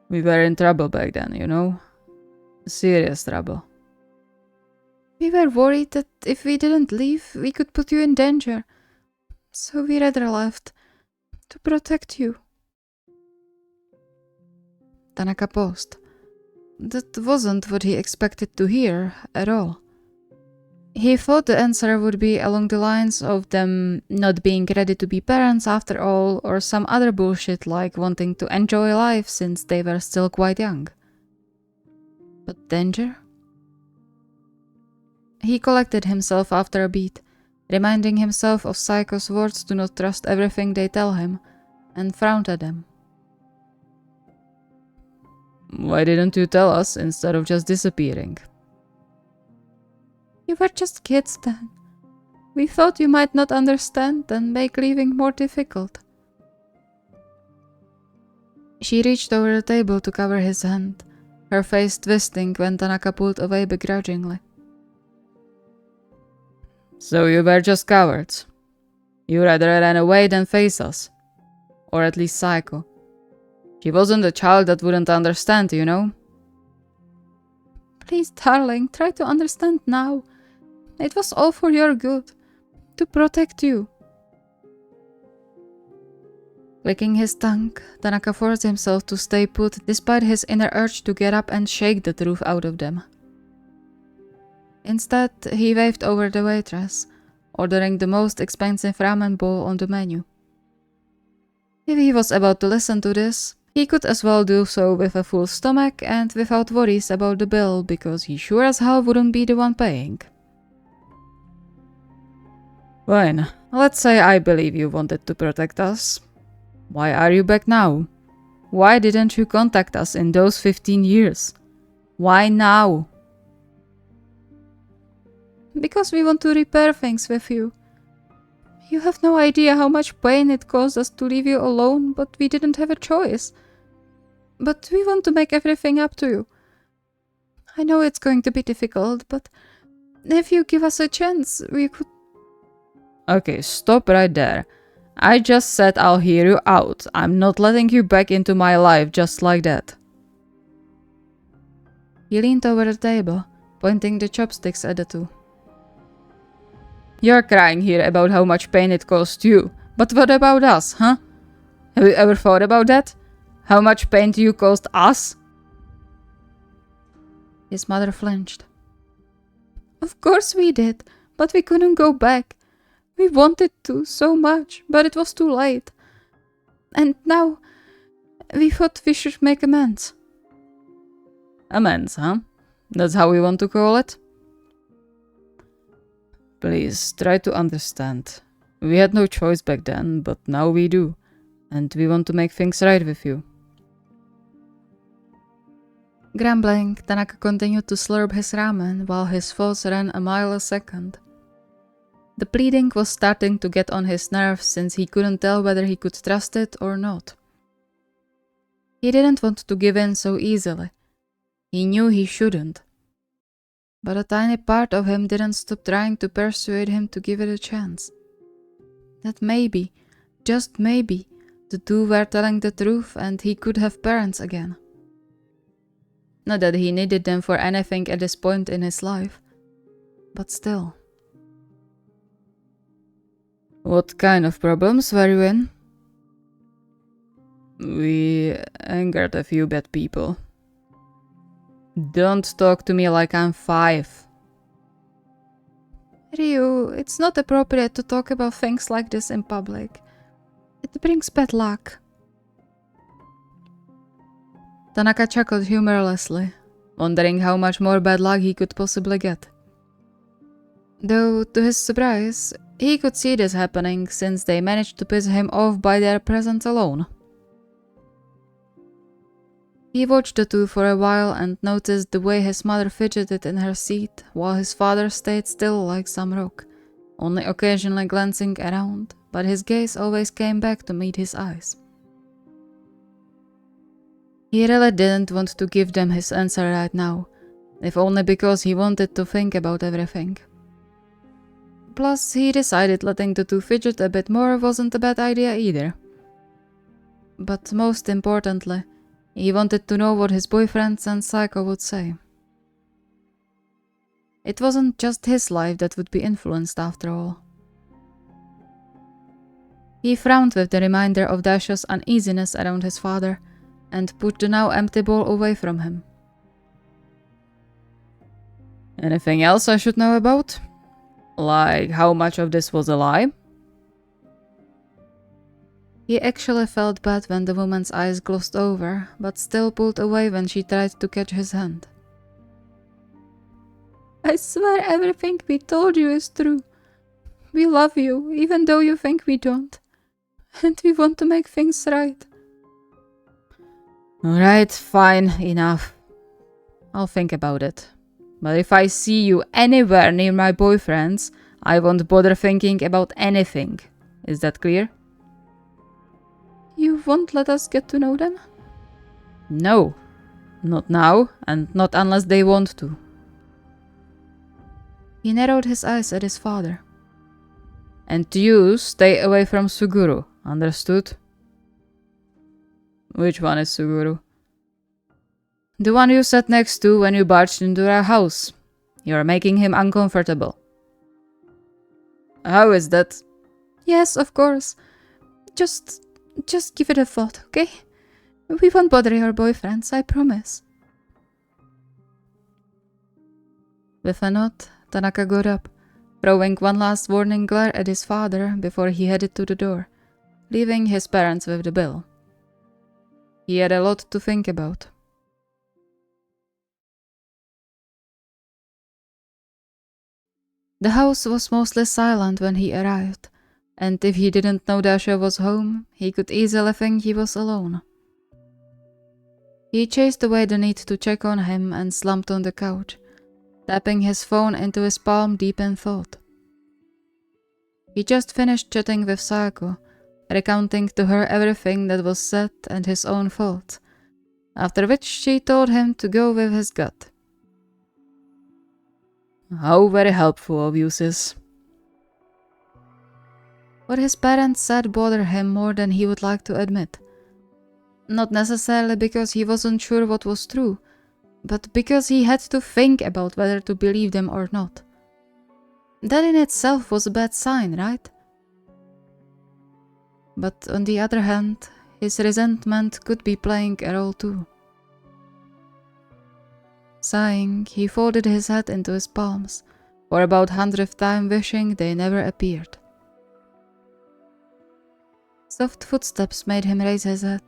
We were in trouble back then, you know? Serious trouble. We were worried that if we didn't leave, we could put you in danger. So we rather left. To protect you. Tanaka paused. That wasn't what he expected to hear at all. He thought the answer would be along the lines of them not being ready to be parents after all, or some other bullshit like wanting to enjoy life since they were still quite young. But danger? He collected himself after a beat, reminding himself of Psycho's words to not trust everything they tell him, and frowned at them. Why didn't you tell us instead of just disappearing? You were just kids then. We thought you might not understand and make leaving more difficult. She reached over the table to cover his hand, her face twisting when Tanaka pulled away begrudgingly. So you were just cowards. You rather ran away than face us. Or at least Psycho. She wasn't a child that wouldn't understand, you know? Please, darling, try to understand now. It was all for your good. To protect you. Licking his tongue, Tanaka forced himself to stay put despite his inner urge to get up and shake the truth out of them. Instead, he waved over the waitress, ordering the most expensive ramen bowl on the menu. If he was about to listen to this, he could as well do so with a full stomach and without worries about the bill, because he sure as hell wouldn't be the one paying. Fine, let's say I believe you wanted to protect us. Why are you back now? Why didn't you contact us in those 15 years? Why now? Because we want to repair things with you. You have no idea how much pain it caused us to leave you alone, but we didn't have a choice. But we want to make everything up to you. I know it's going to be difficult, but if you give us a chance, we could... Okay, stop right there. I just said I'll hear you out. I'm not letting you back into my life just like that. He leaned over the table, pointing the chopsticks at the two. You're crying here about how much pain it caused you, but what about us, huh? Have you ever thought about that? How much pain you caused us? His mother flinched. Of course we did, but we couldn't go back. We wanted to so much, but it was too late. And now, we thought we should make amends. Amends, huh? That's how we want to call it? Please, try to understand. We had no choice back then, but now we do. And we want to make things right with you. Grumbling, Tanaka continued to slurp his ramen while his thoughts ran a mile a second. The pleading was starting to get on his nerves since he couldn't tell whether he could trust it or not. He didn't want to give in so easily. He knew he shouldn't. But a tiny part of him didn't stop trying to persuade him to give it a chance. That maybe, just maybe, the two were telling the truth and he could have parents again. Not that he needed them for anything at this point in his life, but still. What kind of problems were you in? We angered a few bad people. Don't talk to me like I'm 5. Ryu, it's not appropriate to talk about things like this in public. It brings bad luck. Tanaka chuckled humorlessly, wondering how much more bad luck he could possibly get. Though, to his surprise, he could see this happening since they managed to piss him off by their presence alone. He watched the two for a while and noticed the way his mother fidgeted in her seat while his father stayed still like some rock, only occasionally glancing around, but his gaze always came back to meet his eyes. He really didn't want to give them his answer right now, if only because he wanted to think about everything. Plus, he decided letting the two fidget a bit more wasn't a bad idea either. But most importantly, he wanted to know what his boyfriends and Psycho would say. It wasn't just his life that would be influenced after all. He frowned with the reminder of Dasha's uneasiness around his father and put the now empty bowl away from him. Anything else I should know about? Like how much of this was a lie? He actually felt bad when the woman's eyes glossed over, but still pulled away when she tried to catch his hand. I swear everything we told you is true. We love you, even though you think we don't. And we want to make things right. Alright, fine, enough. I'll think about it. But if I see you anywhere near my boyfriends, I won't bother thinking about anything. Is that clear? You won't let us get to know them? No. Not now, and not unless they want to. He narrowed his eyes at his father. And you stay away from Suguru, understood? Which one is Suguru? The one you sat next to when you barged into our house. You're making him uncomfortable. How is that? Yes, of course. Just give it a thought, okay? We won't bother your boyfriends, I promise. With a nod, Tanaka got up, throwing one last warning glare at his father before he headed to the door, leaving his parents with the bill. He had a lot to think about. The house was mostly silent when he arrived, and if he didn't know Dasha was home, he could easily think he was alone. He chased away the need to check on him and slumped on the couch, tapping his phone into his palm deep in thought. He just finished chatting with Sayako, recounting to her everything that was said and his own thoughts, after which she told him to go with his gut. How very helpful of you, sis. What his parents said bothered him more than he would like to admit. Not necessarily because he wasn't sure what was true, but because he had to think about whether to believe them or not. That in itself was a bad sign, right? But on the other hand, his resentment could be playing a role too. Sighing, he folded his head into his palms, for about 100th time wishing they never appeared. Soft footsteps made him raise his head.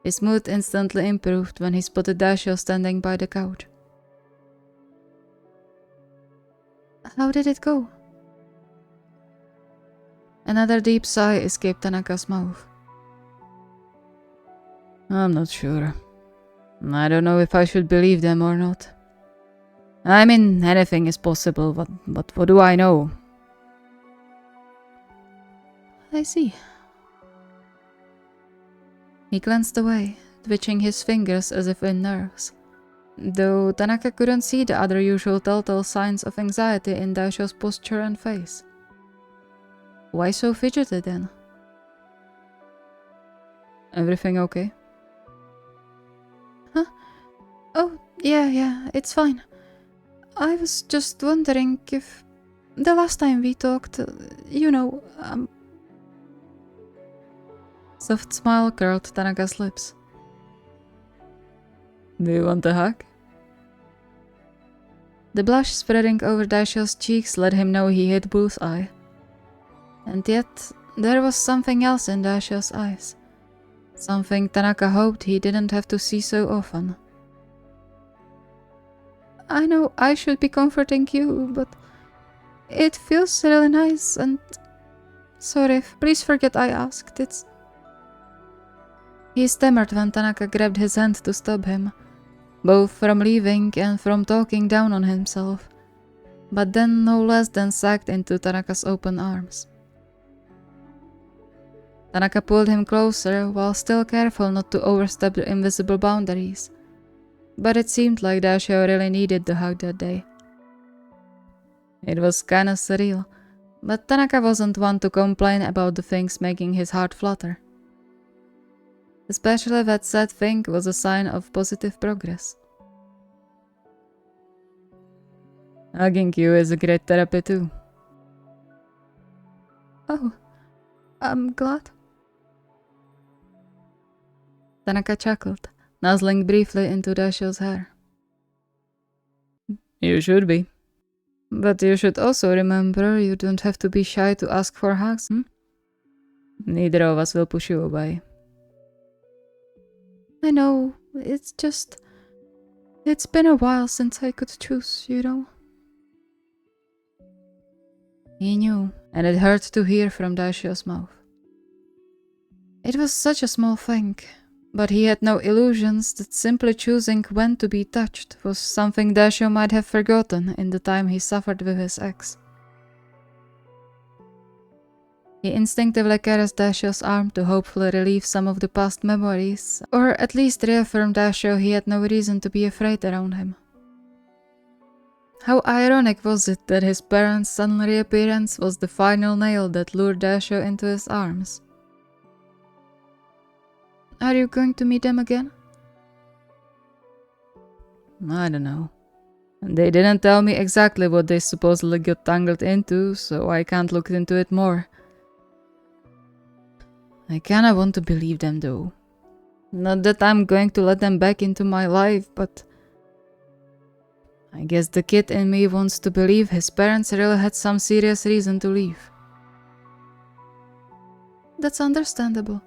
His mood instantly improved when he spotted Dasha standing by the couch. How did it go? Another deep sigh escaped Tanaka's mouth. I'm not sure. I don't know if I should believe them or not. I mean, anything is possible, but what do I know? I see. He glanced away, twitching his fingers as if in nerves, though Tanaka couldn't see the other usual telltale signs of anxiety in Daisho's posture and face. Why so fidgety then? Everything okay? Huh? Oh, yeah, it's fine. I was just wondering if the last time we talked, Soft smile curled Tanaka's lips. Do you want a hug? The blush spreading over Daisho's cheeks let him know he hit bullseye. And yet, there was something else in Daisho's eyes. Something Tanaka hoped he didn't have to see so often. I know I should be comforting you, but it feels really nice and... Sorry, please forget I asked. He stammered when Tanaka grabbed his hand to stop him, both from leaving and from talking down on himself, but then no less than sagged into Tanaka's open arms. Tanaka pulled him closer while still careful not to overstep the invisible boundaries, but it seemed like Daisho really needed the hug that day. It was kinda surreal, but Tanaka wasn't one to complain about the things making his heart flutter. Especially that sad thing was a sign of positive progress. Hugging you is a great therapy too. Oh, I'm glad. Tanaka chuckled, nuzzling briefly into Daisho's hair. You should be. But you should also remember you don't have to be shy to ask for hugs, Neither of us will push you away. I know, it's been a while since I could choose, you know. He knew, and it hurt to hear from Daisho's mouth. It was such a small thing, but he had no illusions that simply choosing when to be touched was something Daisho might have forgotten in the time he suffered with his ex. He instinctively caressed Daisho's arm to hopefully relieve some of the past memories, or at least reaffirm Daisho he had no reason to be afraid around him. How ironic was it that his parents' sudden reappearance was the final nail that lured Daisho into his arms? Are you going to meet them again? I don't know. They didn't tell me exactly what they supposedly got tangled into, so I can't look into it more. I kinda want to believe them though. Not that I'm going to let them back into my life, but I guess the kid in me wants to believe his parents really had some serious reason to leave. That's understandable.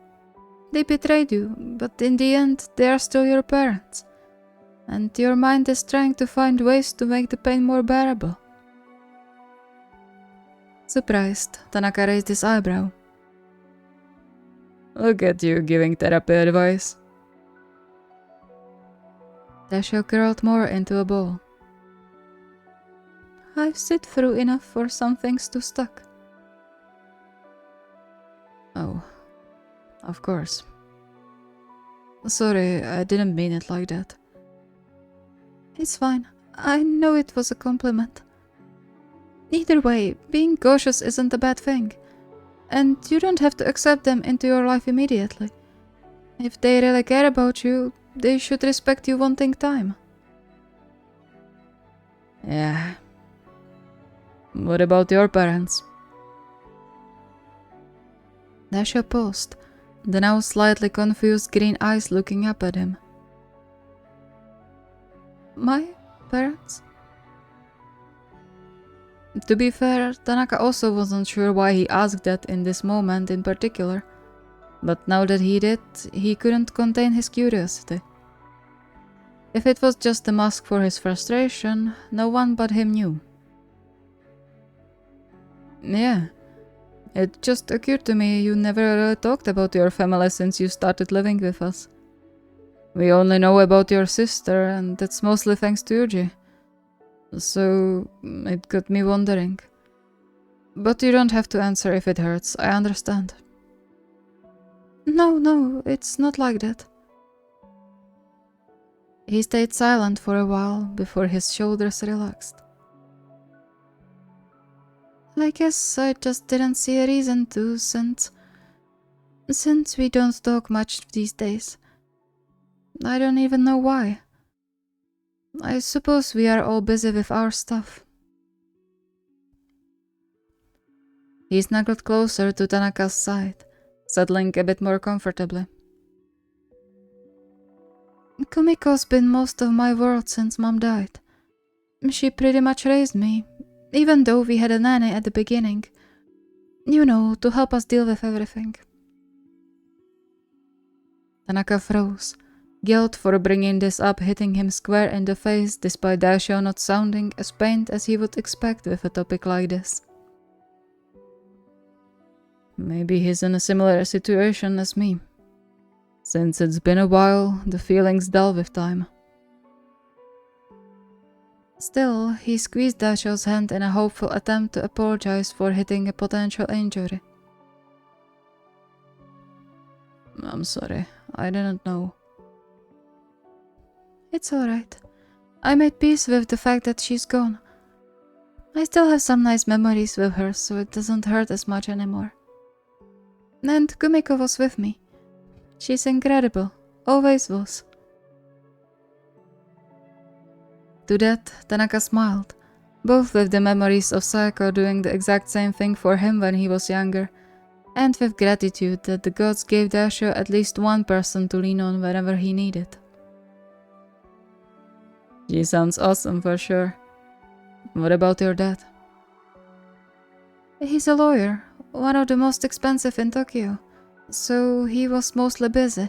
They betrayed you, but in the end, they are still your parents. And your mind is trying to find ways to make the pain more bearable. Surprised, Tanaka raised his eyebrow. Look at you giving therapy advice. Daisho curled more into a ball. I've sit through enough for some things to stuck. Oh, of course. Sorry, I didn't mean it like that. It's fine. I know it was a compliment. Either way, being cautious isn't a bad thing. And you don't have to accept them into your life immediately. If they really care about you, they should respect you wanting time. Yeah. What about your parents? Daisho paused, the now slightly confused green eyes looking up at him. My parents? To be fair, Tanaka also wasn't sure why he asked that in this moment in particular, but now that he did, he couldn't contain his curiosity. If it was just a mask for his frustration, no one but him knew. Yeah. It just occurred to me you never really talked about your family since you started living with us. We only know about your sister, and that's mostly thanks to Yuji. So, it got me wondering. But you don't have to answer if it hurts, I understand. No, it's not like that. He stayed silent for a while before his shoulders relaxed. I guess I just didn't see a reason to since we don't talk much these days. I don't even know why. I suppose we are all busy with our stuff. He snuggled closer to Tanaka's side, settling a bit more comfortably. Kumiko's been most of my world since Mom died. She pretty much raised me, even though we had a nanny at the beginning. You know, to help us deal with everything. Tanaka froze, guilt for bringing this up hitting him square in the face despite Daisho not sounding as pained as he would expect with a topic like this. Maybe he's in a similar situation as me. Since it's been a while, the feelings dull with time. Still, he squeezed Daisho's hand in a hopeful attempt to apologize for hitting a potential injury. I'm sorry, I didn't know. It's alright. I made peace with the fact that she's gone. I still have some nice memories with her, so it doesn't hurt as much anymore. And Kumiko was with me. She's incredible, always was. To that, Tanaka smiled, both with the memories of Sayako doing the exact same thing for him when he was younger, and with gratitude that the gods gave Daisho at least one person to lean on whenever he needed. She sounds awesome for sure. What about your dad? He's a lawyer, one of the most expensive in Tokyo, so he was mostly busy.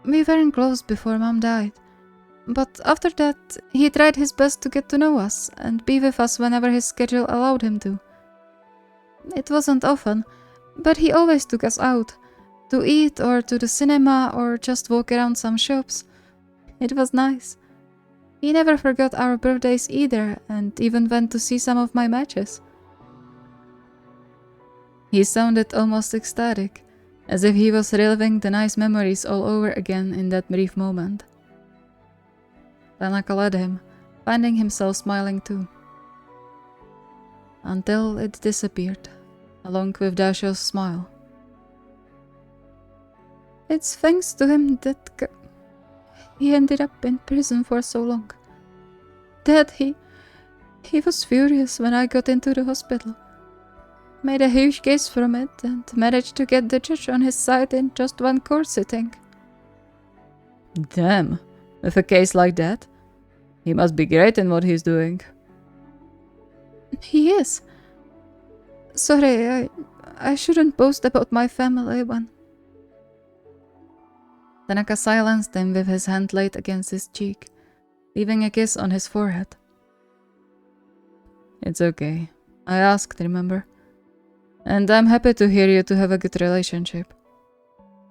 We weren't close before Mom died, but after that, he tried his best to get to know us and be with us whenever his schedule allowed him to. It wasn't often, but he always took us out, to eat or to the cinema or just walk around some shops. It was nice. He never forgot our birthdays either, and even went to see some of my matches. He sounded almost ecstatic, as if he was reliving the nice memories all over again in that brief moment. Tanaka led him, finding himself smiling too. Until it disappeared, along with Daisho's smile. It's thanks to him that he ended up in prison for so long. Dad, he was furious when I got into the hospital. Made a huge case from it and managed to get the judge on his side in just one court sitting. Damn, with a case like that? He must be great in what he's doing. He is. Sorry, I shouldn't boast about my family when... Tanaka silenced him with his hand laid against his cheek, leaving a kiss on his forehead. It's okay. I asked, remember? And I'm happy to hear you to have a good relationship.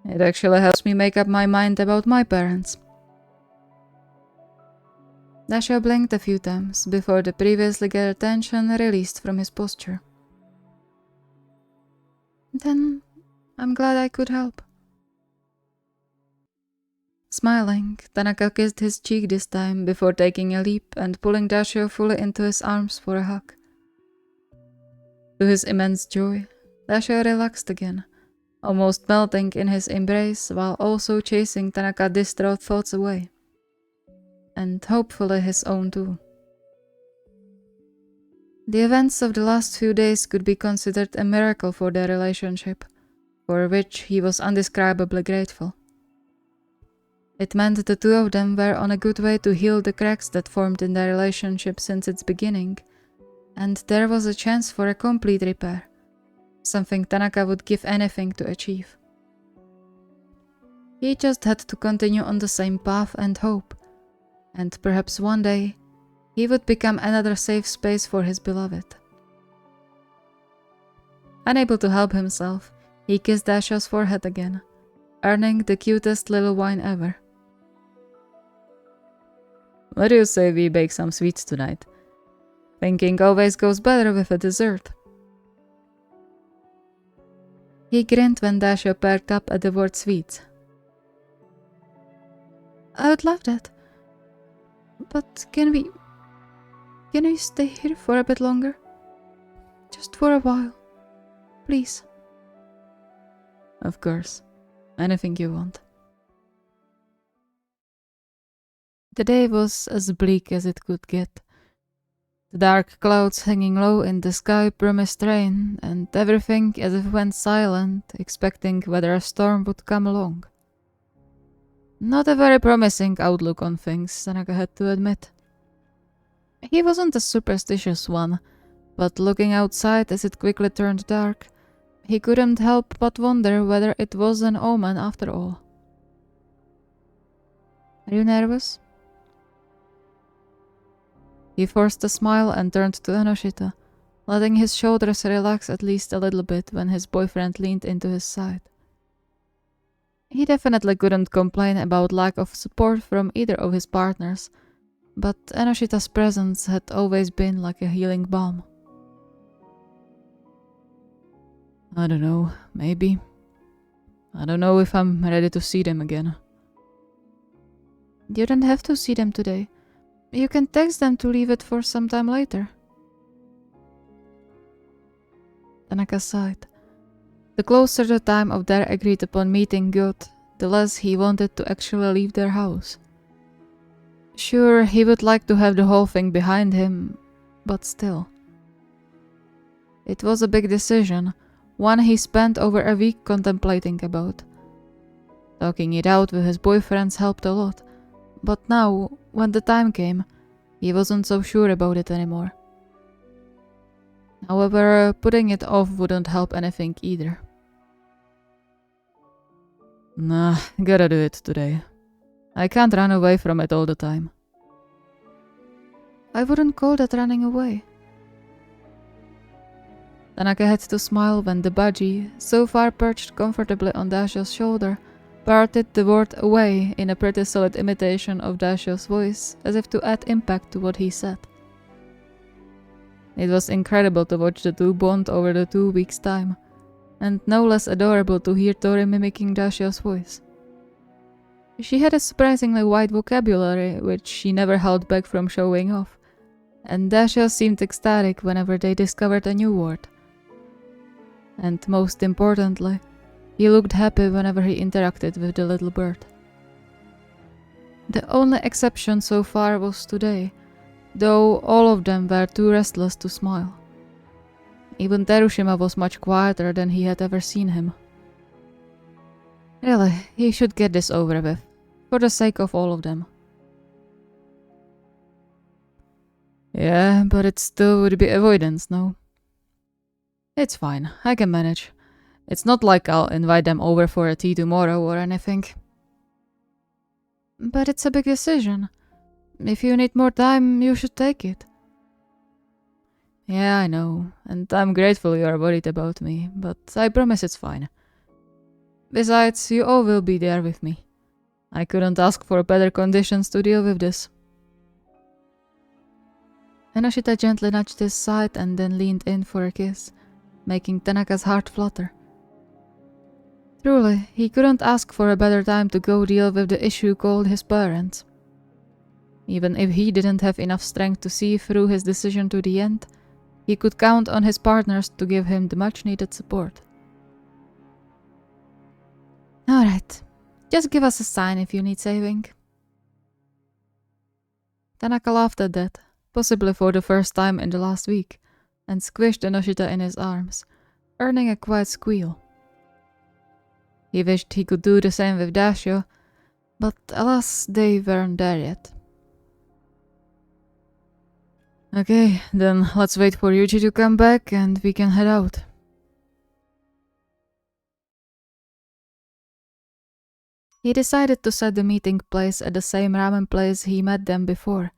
It actually helps me make up my mind about my parents. Daisho blinked a few times before the previously gathered tension released from his posture. Then, I'm glad I could help. Smiling, Tanaka kissed his cheek this time before taking a leap and pulling Daisho fully into his arms for a hug. To his immense joy, Daisho relaxed again, almost melting in his embrace while also chasing Tanaka's distraught thoughts away. And hopefully his own too. The events of the last few days could be considered a miracle for their relationship, for which he was indescribably grateful. It meant the two of them were on a good way to heal the cracks that formed in their relationship since its beginning, and there was a chance for a complete repair, something Tanaka would give anything to achieve. He just had to continue on the same path and hope, and perhaps one day he would become another safe space for his beloved. Unable to help himself, he kissed Daisho's forehead again, earning the cutest little whine ever. What do you say we bake some sweets tonight? Thinking always goes better with a dessert. He grinned when Daisho perked up at the word sweets. I would love that. But can we stay here for a bit longer? Just for a while. Please. Of course. Anything you want. The day was as bleak as it could get. The dark clouds hanging low in the sky promised rain, and everything as if went silent, expecting whether a storm would come along. Not a very promising outlook on things, Tanaka had to admit. He wasn't a superstitious one, but looking outside as it quickly turned dark, he couldn't help but wonder whether it was an omen after all. Are you nervous? He forced a smile and turned to Enoshita, letting his shoulders relax at least a little bit when his boyfriend leaned into his side. He definitely couldn't complain about lack of support from either of his partners, but Enoshita's presence had always been like a healing balm. I don't know, maybe. I don't know if I'm ready to see them again. You don't have to see them today. You can text them to leave it for some time later. Tanaka sighed. The closer the time of their agreed upon meeting got, the less he wanted to actually leave their house. Sure, he would like to have the whole thing behind him, but still. It was a big decision, one he spent over a week contemplating about. Talking it out with his boyfriends helped a lot, but now, when the time came, he wasn't so sure about it anymore. However, putting it off wouldn't help anything either. Nah, gotta do it today. I can't run away from it all the time. I wouldn't call that running away. Tanaka had to smile when the budgie, so far perched comfortably on Dasho's shoulder, parted the word away in a pretty solid imitation of Dasho's voice, as if to add impact to what he said. It was incredible to watch the two bond over the 2 weeks' time, and no less adorable to hear Tori mimicking Dasho's voice. She had a surprisingly wide vocabulary, which she never held back from showing off, and Dasho seemed ecstatic whenever they discovered a new word. And most importantly, he looked happy whenever he interacted with the little bird. The only exception so far was today, though all of them were too restless to smile. Even Terushima was much quieter than he had ever seen him. Really, he should get this over with, for the sake of all of them. Yeah, but it still would be avoidance, no? It's fine, I can manage. It's not like I'll invite them over for a tea tomorrow or anything. But it's a big decision. If you need more time, you should take it. Yeah, I know, and I'm grateful you are worried about me, but I promise it's fine. Besides, you all will be there with me. I couldn't ask for better conditions to deal with this. Enoshita gently nudged his side and then leaned in for a kiss, making Tanaka's heart flutter. Truly, he couldn't ask for a better time to go deal with the issue called his parents. Even if he didn't have enough strength to see through his decision to the end, he could count on his partners to give him the much-needed support. Alright, just give us a sign if you need saving. Tanaka laughed at that, possibly for the first time in the last week, and squished Enoshita in his arms, earning a quiet squeal. He wished he could do the same with Dasho, but alas, they weren't there yet. Okay, then let's wait for Yuji to come back and we can head out. He decided to set the meeting place at the same ramen place he met them before.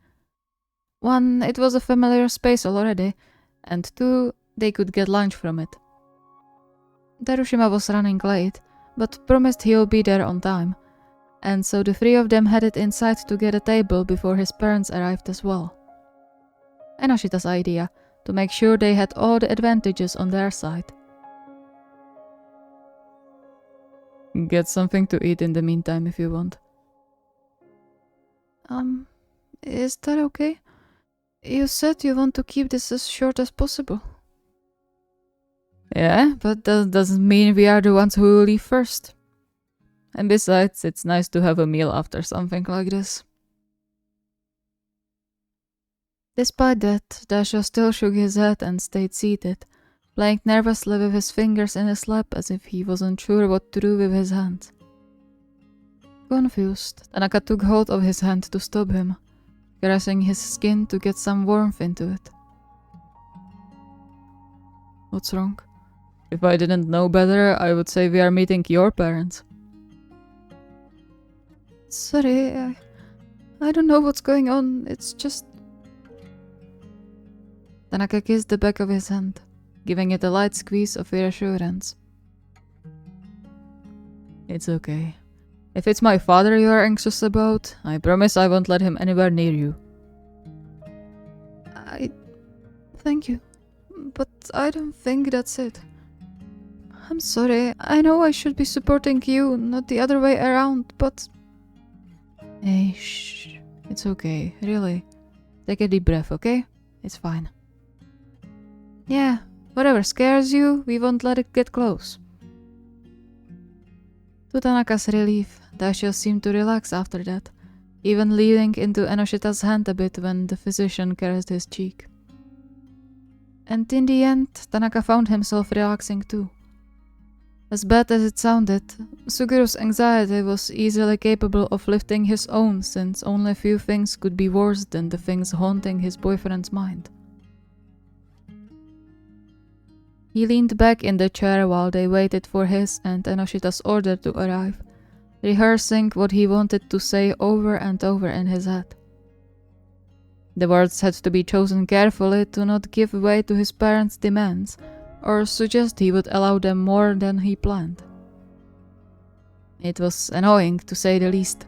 1, it was a familiar space already, and 2, they could get lunch from it. Terushima was running late, but promised he'll be there on time, and so the 3 of them headed inside to get a table before his parents arrived as well. Enoshita's idea, to make sure they had all the advantages on their side. Get something to eat in the meantime if you want. Is that okay? You said you want to keep this as short as possible. Yeah, but that doesn't mean we are the ones who will leave first. And besides, it's nice to have a meal after something like this. Despite that, Dasha still shook his head and stayed seated, playing nervously with his fingers in his lap as if he wasn't sure what to do with his hand. Confused, Tanaka took hold of his hand to stop him, caressing his skin to get some warmth into it. What's wrong? If I didn't know better, I would say we are meeting your parents. Sorry, I don't know what's going on, it's just... Tanaka kissed the back of his hand, giving it a light squeeze of reassurance. It's okay. If it's my father you are anxious about, I promise I won't let him anywhere near you. Thank you, but I don't think that's it. I'm sorry, I know I should be supporting you, not the other way around, but... Hey, shh. It's okay, really. Take a deep breath, okay? It's fine. Yeah, whatever scares you, we won't let it get close. To Tanaka's relief, Dasha seemed to relax after that, even leaning into Enoshita's hand a bit when the physician caressed his cheek. And in the end, Tanaka found himself relaxing too. As bad as it sounded, Suguru's anxiety was easily capable of lifting his own, since only few things could be worse than the things haunting his boyfriend's mind. He leaned back in the chair while they waited for his and Enoshita's order to arrive, rehearsing what he wanted to say over and over in his head. The words had to be chosen carefully to not give way to his parents' demands, or suggest he would allow them more than he planned. It was annoying, to say the least.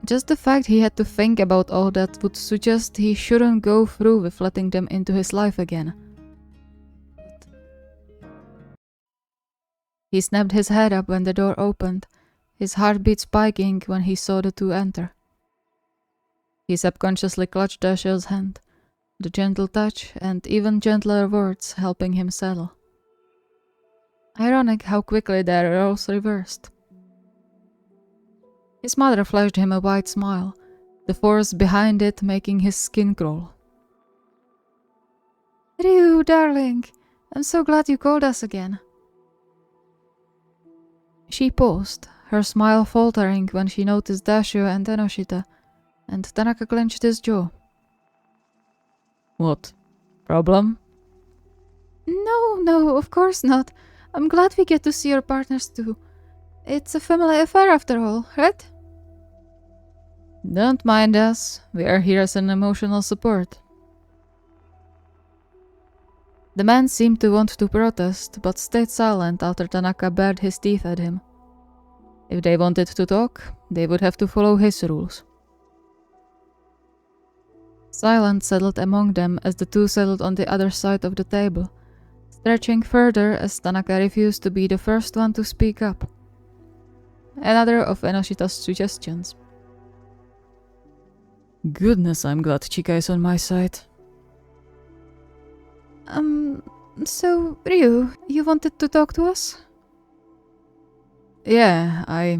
Just the fact he had to think about all that would suggest he shouldn't go through with letting them into his life again. He snapped his head up when the door opened, his heartbeat spiking when he saw the two enter. He subconsciously clutched Dashiell's hand, the gentle touch and even gentler words helping him settle. Ironic how quickly their roles reversed. His mother flashed him a wide smile, the force behind it making his skin crawl. Ryu, darling, I'm so glad you called us again. She paused, her smile faltering when she noticed Dashio and Enoshita, and Tanaka clenched his jaw. What? Problem? No, of course not. I'm glad we get to see your partners too. It's a family affair after all, right? Don't mind us. We are here as an emotional support. The man seemed to want to protest, but stayed silent after Tanaka bared his teeth at him. If they wanted to talk, they would have to follow his rules. Silence settled among them as the two settled on the other side of the table, stretching further as Tanaka refused to be the first one to speak up. Another of Enoshita's suggestions. Goodness, I'm glad Chika is on my side. So, Ryu, you wanted to talk to us? Yeah, A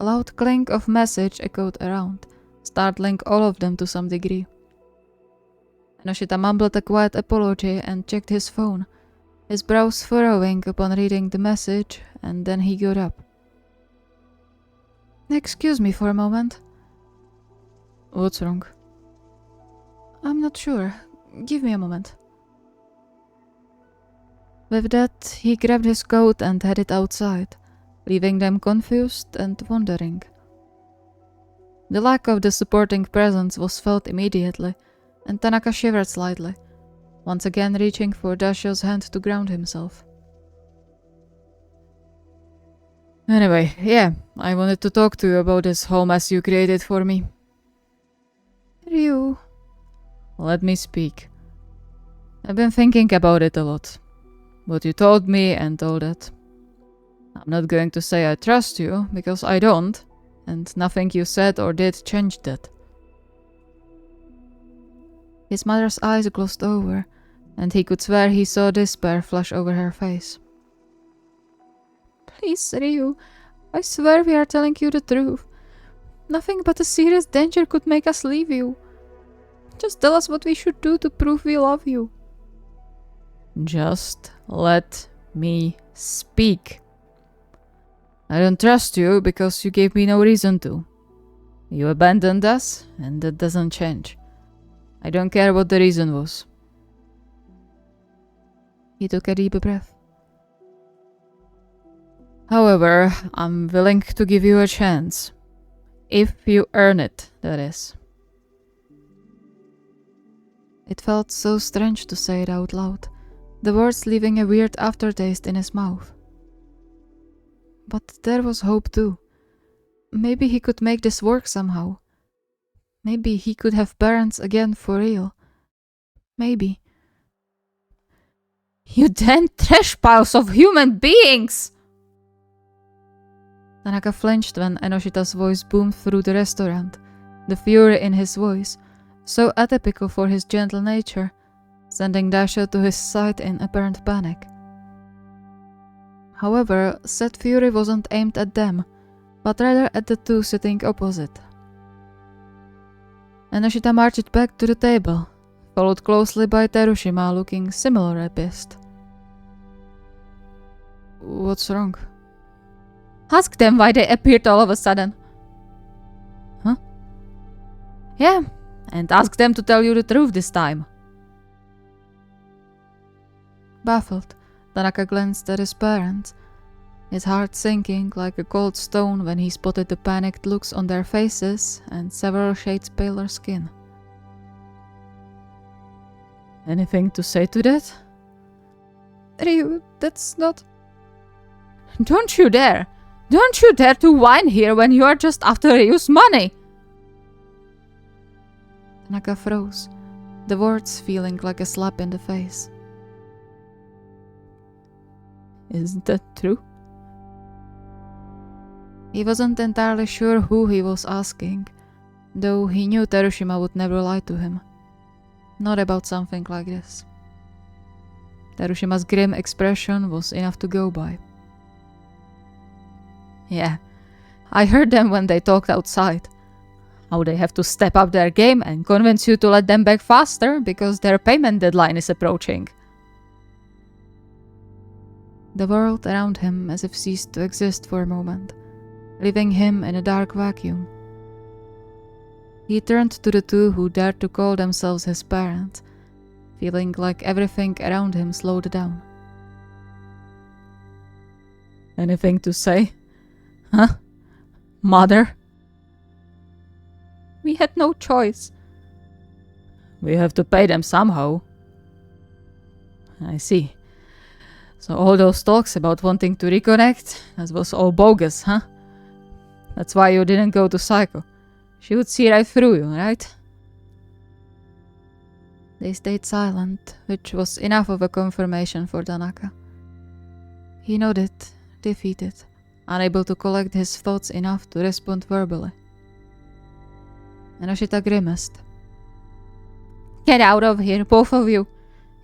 loud clink of message echoed around, startling all of them to some degree. Enoshita mumbled a quiet apology and checked his phone, his brows furrowing upon reading the message, and then he got up. Excuse me for a moment. What's wrong? I'm not sure. Give me a moment. With that, he grabbed his coat and headed outside, leaving them confused and wondering. The lack of the supporting presence was felt immediately, and Tanaka shivered slightly, once again reaching for Dashio's hand to ground himself. Anyway, yeah, I wanted to talk to you about this whole mess you created for me. Ryu. Let me speak. I've been thinking about it a lot. What you told me and all that. I'm not going to say I trust you, because I don't, and nothing you said or did changed that. His mother's eyes glossed over, and he could swear he saw despair flush over her face. Please, Ryu, I swear we are telling you the truth. Nothing but a serious danger could make us leave you. Just tell us what we should do to prove we love you. Just let me speak. I don't trust you because you gave me no reason to. You abandoned us, and that doesn't change. I don't care what the reason was. He took a deep breath. However, I'm willing to give you a chance. If you earn it, that is. It felt so strange to say it out loud, the words leaving a weird aftertaste in his mouth. But there was hope too. Maybe he could make this work somehow. Maybe he could have parents again for real. Maybe. You damn trash piles of human beings! Tanaka flinched when Enoshita's voice boomed through the restaurant, the fury in his voice, so atypical for his gentle nature, sending Dasha to his side in apparent panic. However, said fury wasn't aimed at them, but rather at the two sitting opposite. Enoshita marched back to the table, followed closely by Terushima looking similarly pissed. What's wrong? Ask them why they appeared all of a sudden. Huh? Yeah, and ask them to tell you the truth this time. Baffled, Tanaka glanced at his parents, his heart sinking like a cold stone when he spotted the panicked looks on their faces and several shades paler skin. Anything to say to that? Ryu, that's not... Don't you dare! Don't you dare to whine here when you are just after Ryu's money! Tanaka froze, the words feeling like a slap in the face. Isn't that true? He wasn't entirely sure who he was asking, though he knew Terushima would never lie to him. Not about something like this. Terushima's grim expression was enough to go by. Yeah, I heard them when they talked outside. How they have to step up their game and convince you to let them back faster because their payment deadline is approaching. The world around him as if ceased to exist for a moment, leaving him in a dark vacuum. He turned to the two who dared to call themselves his parents, feeling like everything around him slowed down. Anything to say? Huh? Mother? We had no choice. We have to pay them somehow. I see. So all those talks about wanting to reconnect, that was all bogus, huh? That's why you didn't go to Psycho. She would see right through you, right? They stayed silent, which was enough of a confirmation for Tanaka. He nodded, defeated, unable to collect his thoughts enough to respond verbally. Enoshita grimaced. Get out of here, both of you.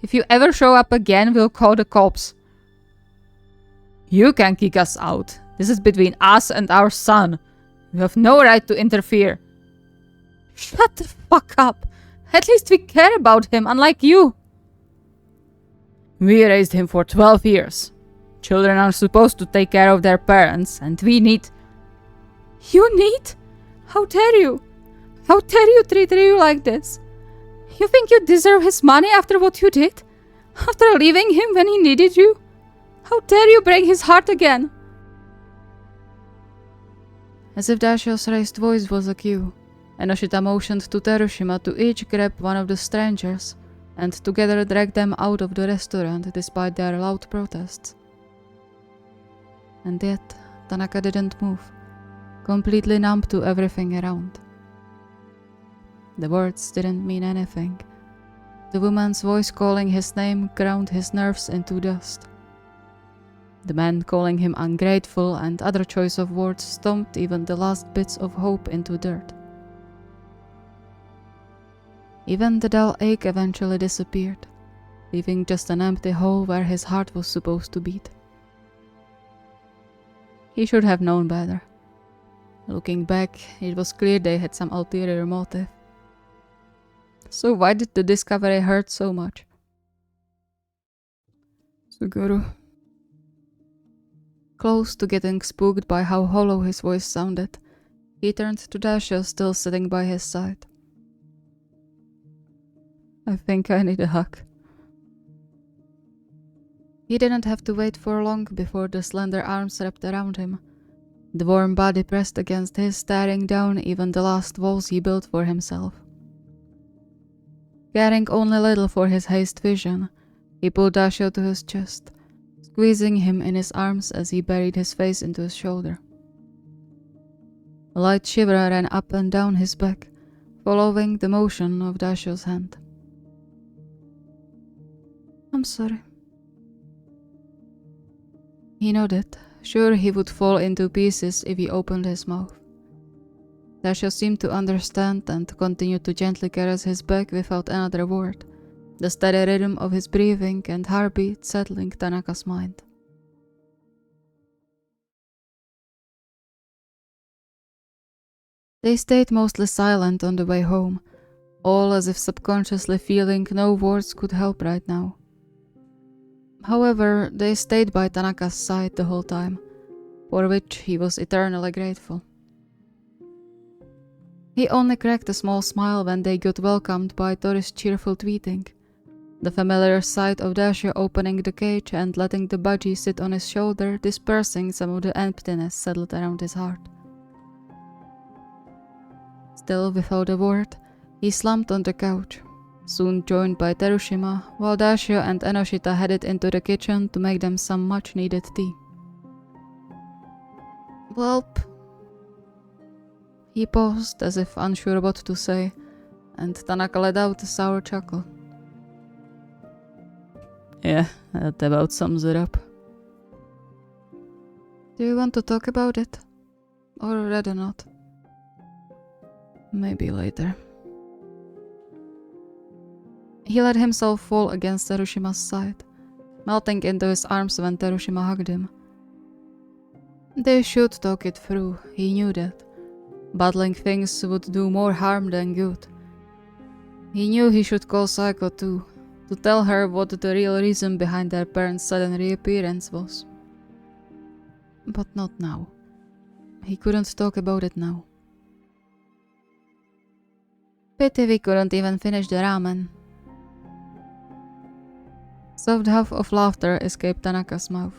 If you ever show up again, we'll call the cops. You can kick us out. This is between us and our son. You have no right to interfere. Shut the fuck up. At least we care about him, unlike you. We raised him for 12 years. Children are supposed to take care of their parents, and we need... You need? How dare you? How dare you treat Ryu like this? You think you deserve his money after what you did? After leaving him when he needed you? How dare you break his heart again? As if Dashiell's raised voice was a cue, Enoshita motioned to Terushima to each grab one of the strangers and together drag them out of the restaurant despite their loud protests. And yet, Tanaka didn't move, completely numb to everything around. The words didn't mean anything. The woman's voice calling his name ground his nerves into dust. The man calling him ungrateful and other choice of words stomped even the last bits of hope into dirt. Even the dull ache eventually disappeared, leaving just an empty hole where his heart was supposed to beat. He should have known better. Looking back, it was clear they had some ulterior motive. So why did the discovery hurt so much? Suguru. Close to getting spooked by how hollow his voice sounded, he turned to Dasha, still sitting by his side. I think I need a hug. He didn't have to wait for long before the slender arms wrapped around him, the warm body pressed against his, staring down even the last walls he built for himself. Caring only little for his hazed vision, he pulled Dasha to his chest, squeezing him in his arms as he buried his face into his shoulder. A light shiver ran up and down his back, following the motion of Dasha's hand. I'm sorry. He nodded, sure he would fall into pieces if he opened his mouth. Dasha seemed to understand and continued to gently caress his back without another word, the steady rhythm of his breathing and heartbeat settling Tanaka's mind. They stayed mostly silent on the way home, all as if subconsciously feeling no words could help right now. However, they stayed by Tanaka's side the whole time, for which he was eternally grateful. He only cracked a small smile when they got welcomed by Tori's cheerful tweeting, the familiar sight of Dasha opening the cage and letting the budgie sit on his shoulder dispersing some of the emptiness settled around his heart. Still without a word, he slumped on the couch, soon joined by Terushima, while Dasha and Enoshita headed into the kitchen to make them some much-needed tea. Welp. He paused as if unsure what to say, and Tanaka let out a sour chuckle. Yeah, that about sums it up. Do you want to talk about it? Or rather not? Maybe later. He let himself fall against Terushima's side, melting into his arms when Terushima hugged him. They should talk it through, he knew that. Battling things would do more harm than good. He knew he should call Saiko too, to tell her what the real reason behind their parents' sudden reappearance was. But not now. He couldn't talk about it now. Pity we couldn't even finish the ramen. Soft huff of laughter escaped Tanaka's mouth.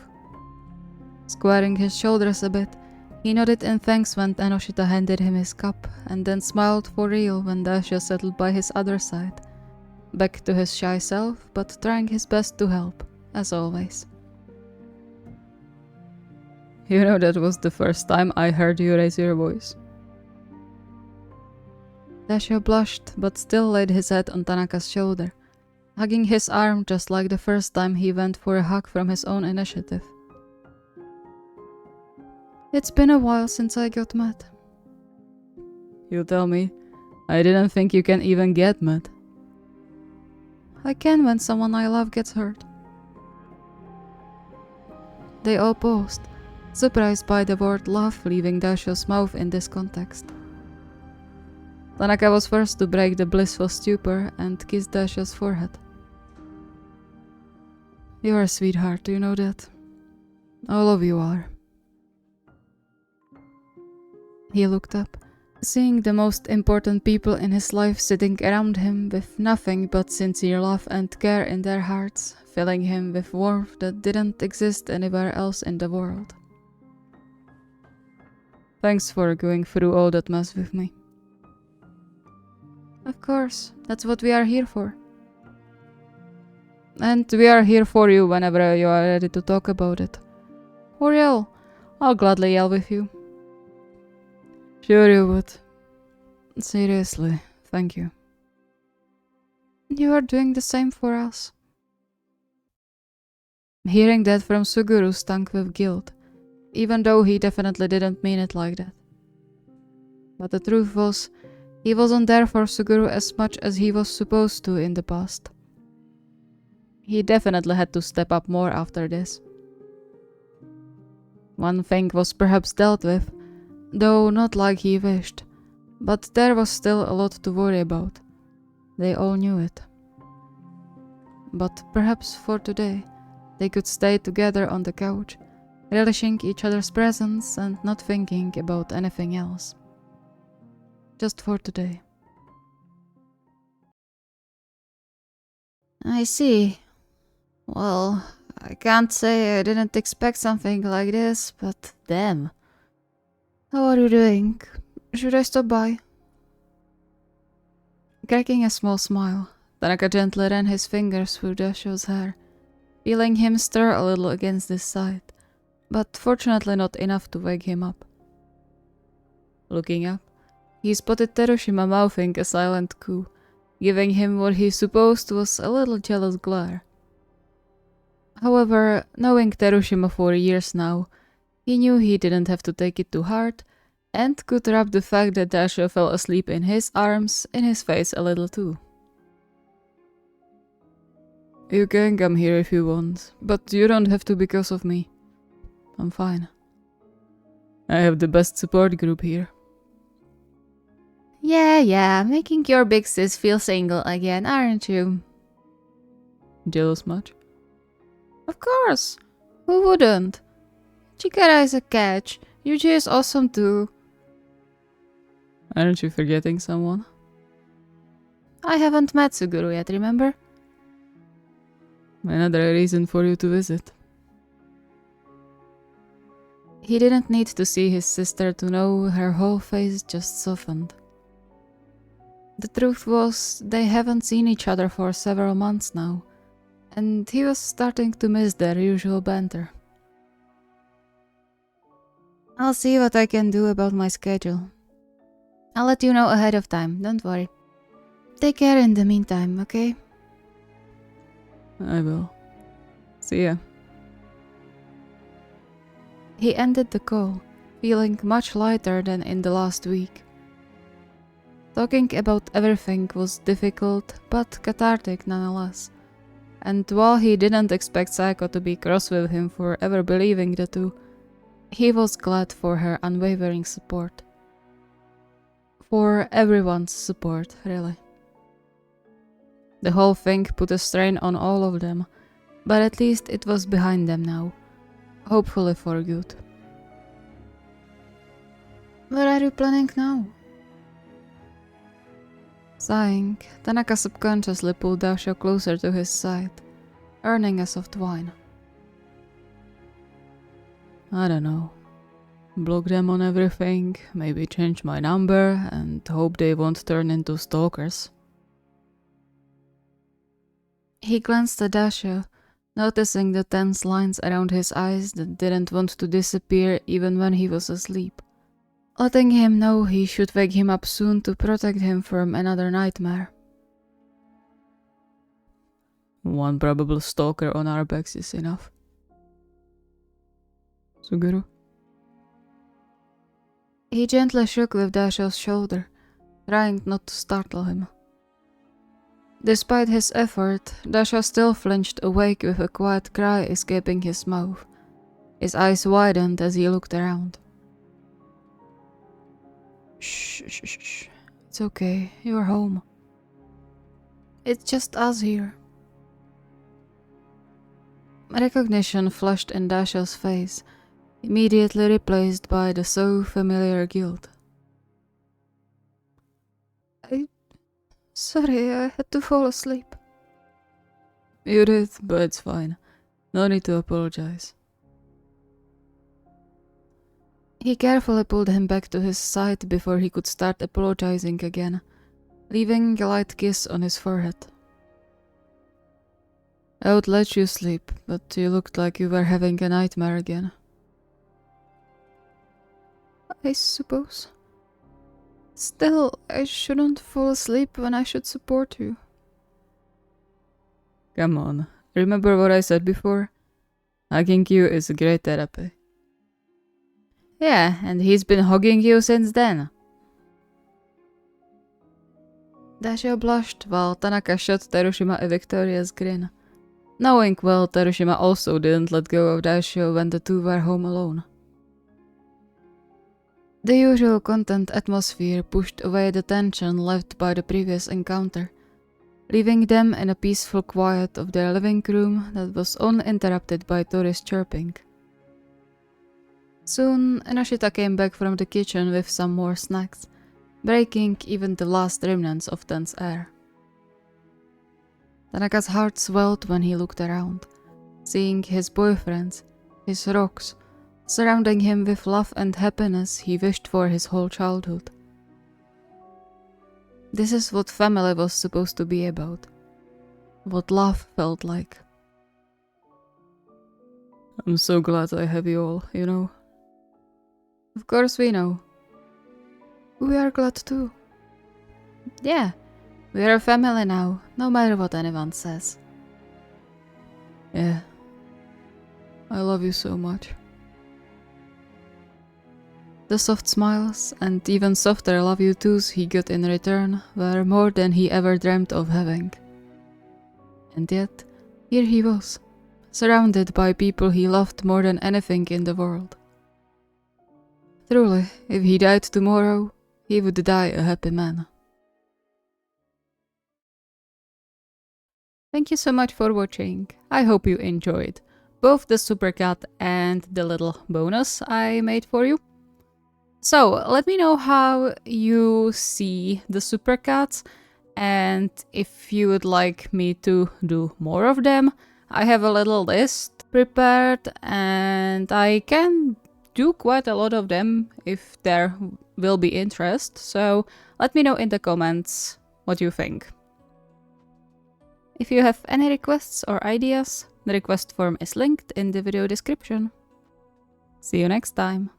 Squaring his shoulders a bit, he nodded in thanks when Enoshita handed him his cup, and then smiled for real when Dasha settled by his other side, back to his shy self, but trying his best to help, as always. You know, that was the first time I heard you raise your voice. Dasha blushed, but still laid his head on Tanaka's shoulder, hugging his arm just like the first time he went for a hug from his own initiative. It's been a while since I got mad. You tell me. I didn't think you can even get mad. I can when someone I love gets hurt. They all paused, surprised by the word love leaving Dasha's mouth in this context. Tanaka was first to break the blissful stupor and kiss Dasha's forehead. You're a sweetheart, do you know that? All of you are. He looked up, seeing the most important people in his life sitting around him with nothing but sincere love and care in their hearts, filling him with warmth that didn't exist anywhere else in the world. Thanks for going through all that mess with me. Of course, that's what we are here for. And we are here for you whenever you are ready to talk about it. Or yell. I'll gladly yell with you. Sure you would. Seriously, thank you. You are doing the same for us. Hearing that from Suguru stung with guilt, even though he definitely didn't mean it like that. But the truth was, he wasn't there for Suguru as much as he was supposed to in the past. He definitely had to step up more after this. One thing was perhaps dealt with, though not like he wished, but there was still a lot to worry about. They all knew it. But perhaps for today, they could stay together on the couch, relishing each other's presence and not thinking about anything else. Just for today. I see. Well, I can't say I didn't expect something like this, but damn. How are you doing? Should I stop by? Cracking a small smile, Tanaka gently ran his fingers through Dasho's hair, feeling him stir a little against his side, but fortunately not enough to wake him up. Looking up, he spotted Terushima mouthing a silent coo, giving him what he supposed was a little jealous glare. However, knowing Terushima for years now, he knew he didn't have to take it to heart, and could rub the fact that Dasho fell asleep in his arms in his face a little too. You can come here if you want, but you don't have to because of me. I'm fine. I have the best support group here. Yeah, making your big sis feel single again, aren't you? Jealous much? Of course! Who wouldn't? Chikara is a catch. Yuji is awesome too. Aren't you forgetting someone? I haven't met Suguru yet, remember? Another reason for you to visit. He didn't need to see his sister to know her whole face just softened. The truth was, they haven't seen each other for several months now, and he was starting to miss their usual banter. I'll see what I can do about my schedule. I'll let you know ahead of time, don't worry. Take care in the meantime, okay? I will. See ya. He ended the call, feeling much lighter than in the last week. Talking about everything was difficult, but cathartic nonetheless. And while he didn't expect Saeko to be cross with him for ever believing the two, he was glad for her unwavering support. For everyone's support, really. The whole thing put a strain on all of them, but at least it was behind them now, hopefully for good. What are you planning now? Sighing, Tanaka subconsciously pulled Dasho closer to his side, earning a soft whine. I don't know. Block them on everything, maybe change my number, and hope they won't turn into stalkers. He glanced at Dasho, noticing the tense lines around his eyes that didn't want to disappear even when he was asleep, letting him know he should wake him up soon to protect him from another nightmare. One probable stalker on our backs is enough. Suguru? He gently shook with Dasho's shoulder, trying not to startle him. Despite his effort, Dasho still flinched awake with a quiet cry escaping his mouth. His eyes widened as he looked around. Shh. It's okay, you're home. It's just us here. Recognition flushed in Dasho's face, immediately replaced by the so familiar guilt. Sorry, I had to fall asleep. You did, but it's fine. No need to apologize. He carefully pulled him back to his side before he could start apologizing again, leaving a light kiss on his forehead. I would let you sleep, but you looked like you were having a nightmare again. I suppose. Still, I shouldn't fall asleep when I should support you. Come on, remember what I said before? Haikyuu is a great therapy. Yeah, and he's been hugging you since then. Dasho blushed while Tanaka shot Terushima a victorious grin, knowing well Terushima also didn't let go of Dasho when the two were home alone. The usual content atmosphere pushed away the tension left by the previous encounter, leaving them in a peaceful quiet of their living room that was only interrupted by tourist chirping. Soon, Inashita came back from the kitchen with some more snacks, breaking even the last remnants of tense air. Tanaka's heart swelled when he looked around, seeing his boyfriends, his rocks, surrounding him with love and happiness he wished for his whole childhood. This is what family was supposed to be about. What love felt like. I'm so glad I have you all, you know. Of course we know. We are glad too. Yeah, we are a family now, no matter what anyone says. Yeah. I love you so much. The soft smiles and even softer love you toos he got in return were more than he ever dreamt of having. And yet, here he was, surrounded by people he loved more than anything in the world. Truly, if he died tomorrow, he would die a happy man. Thank you so much for watching. I hope you enjoyed both the supercut and the little bonus I made for you. So, let me know how you see the supercuts and if you would like me to do more of them. I have a little list prepared and I can do quite a lot of them if there will be interest. So, let me know in the comments what you think. If you have any requests or ideas, the request form is linked in the video description. See you next time.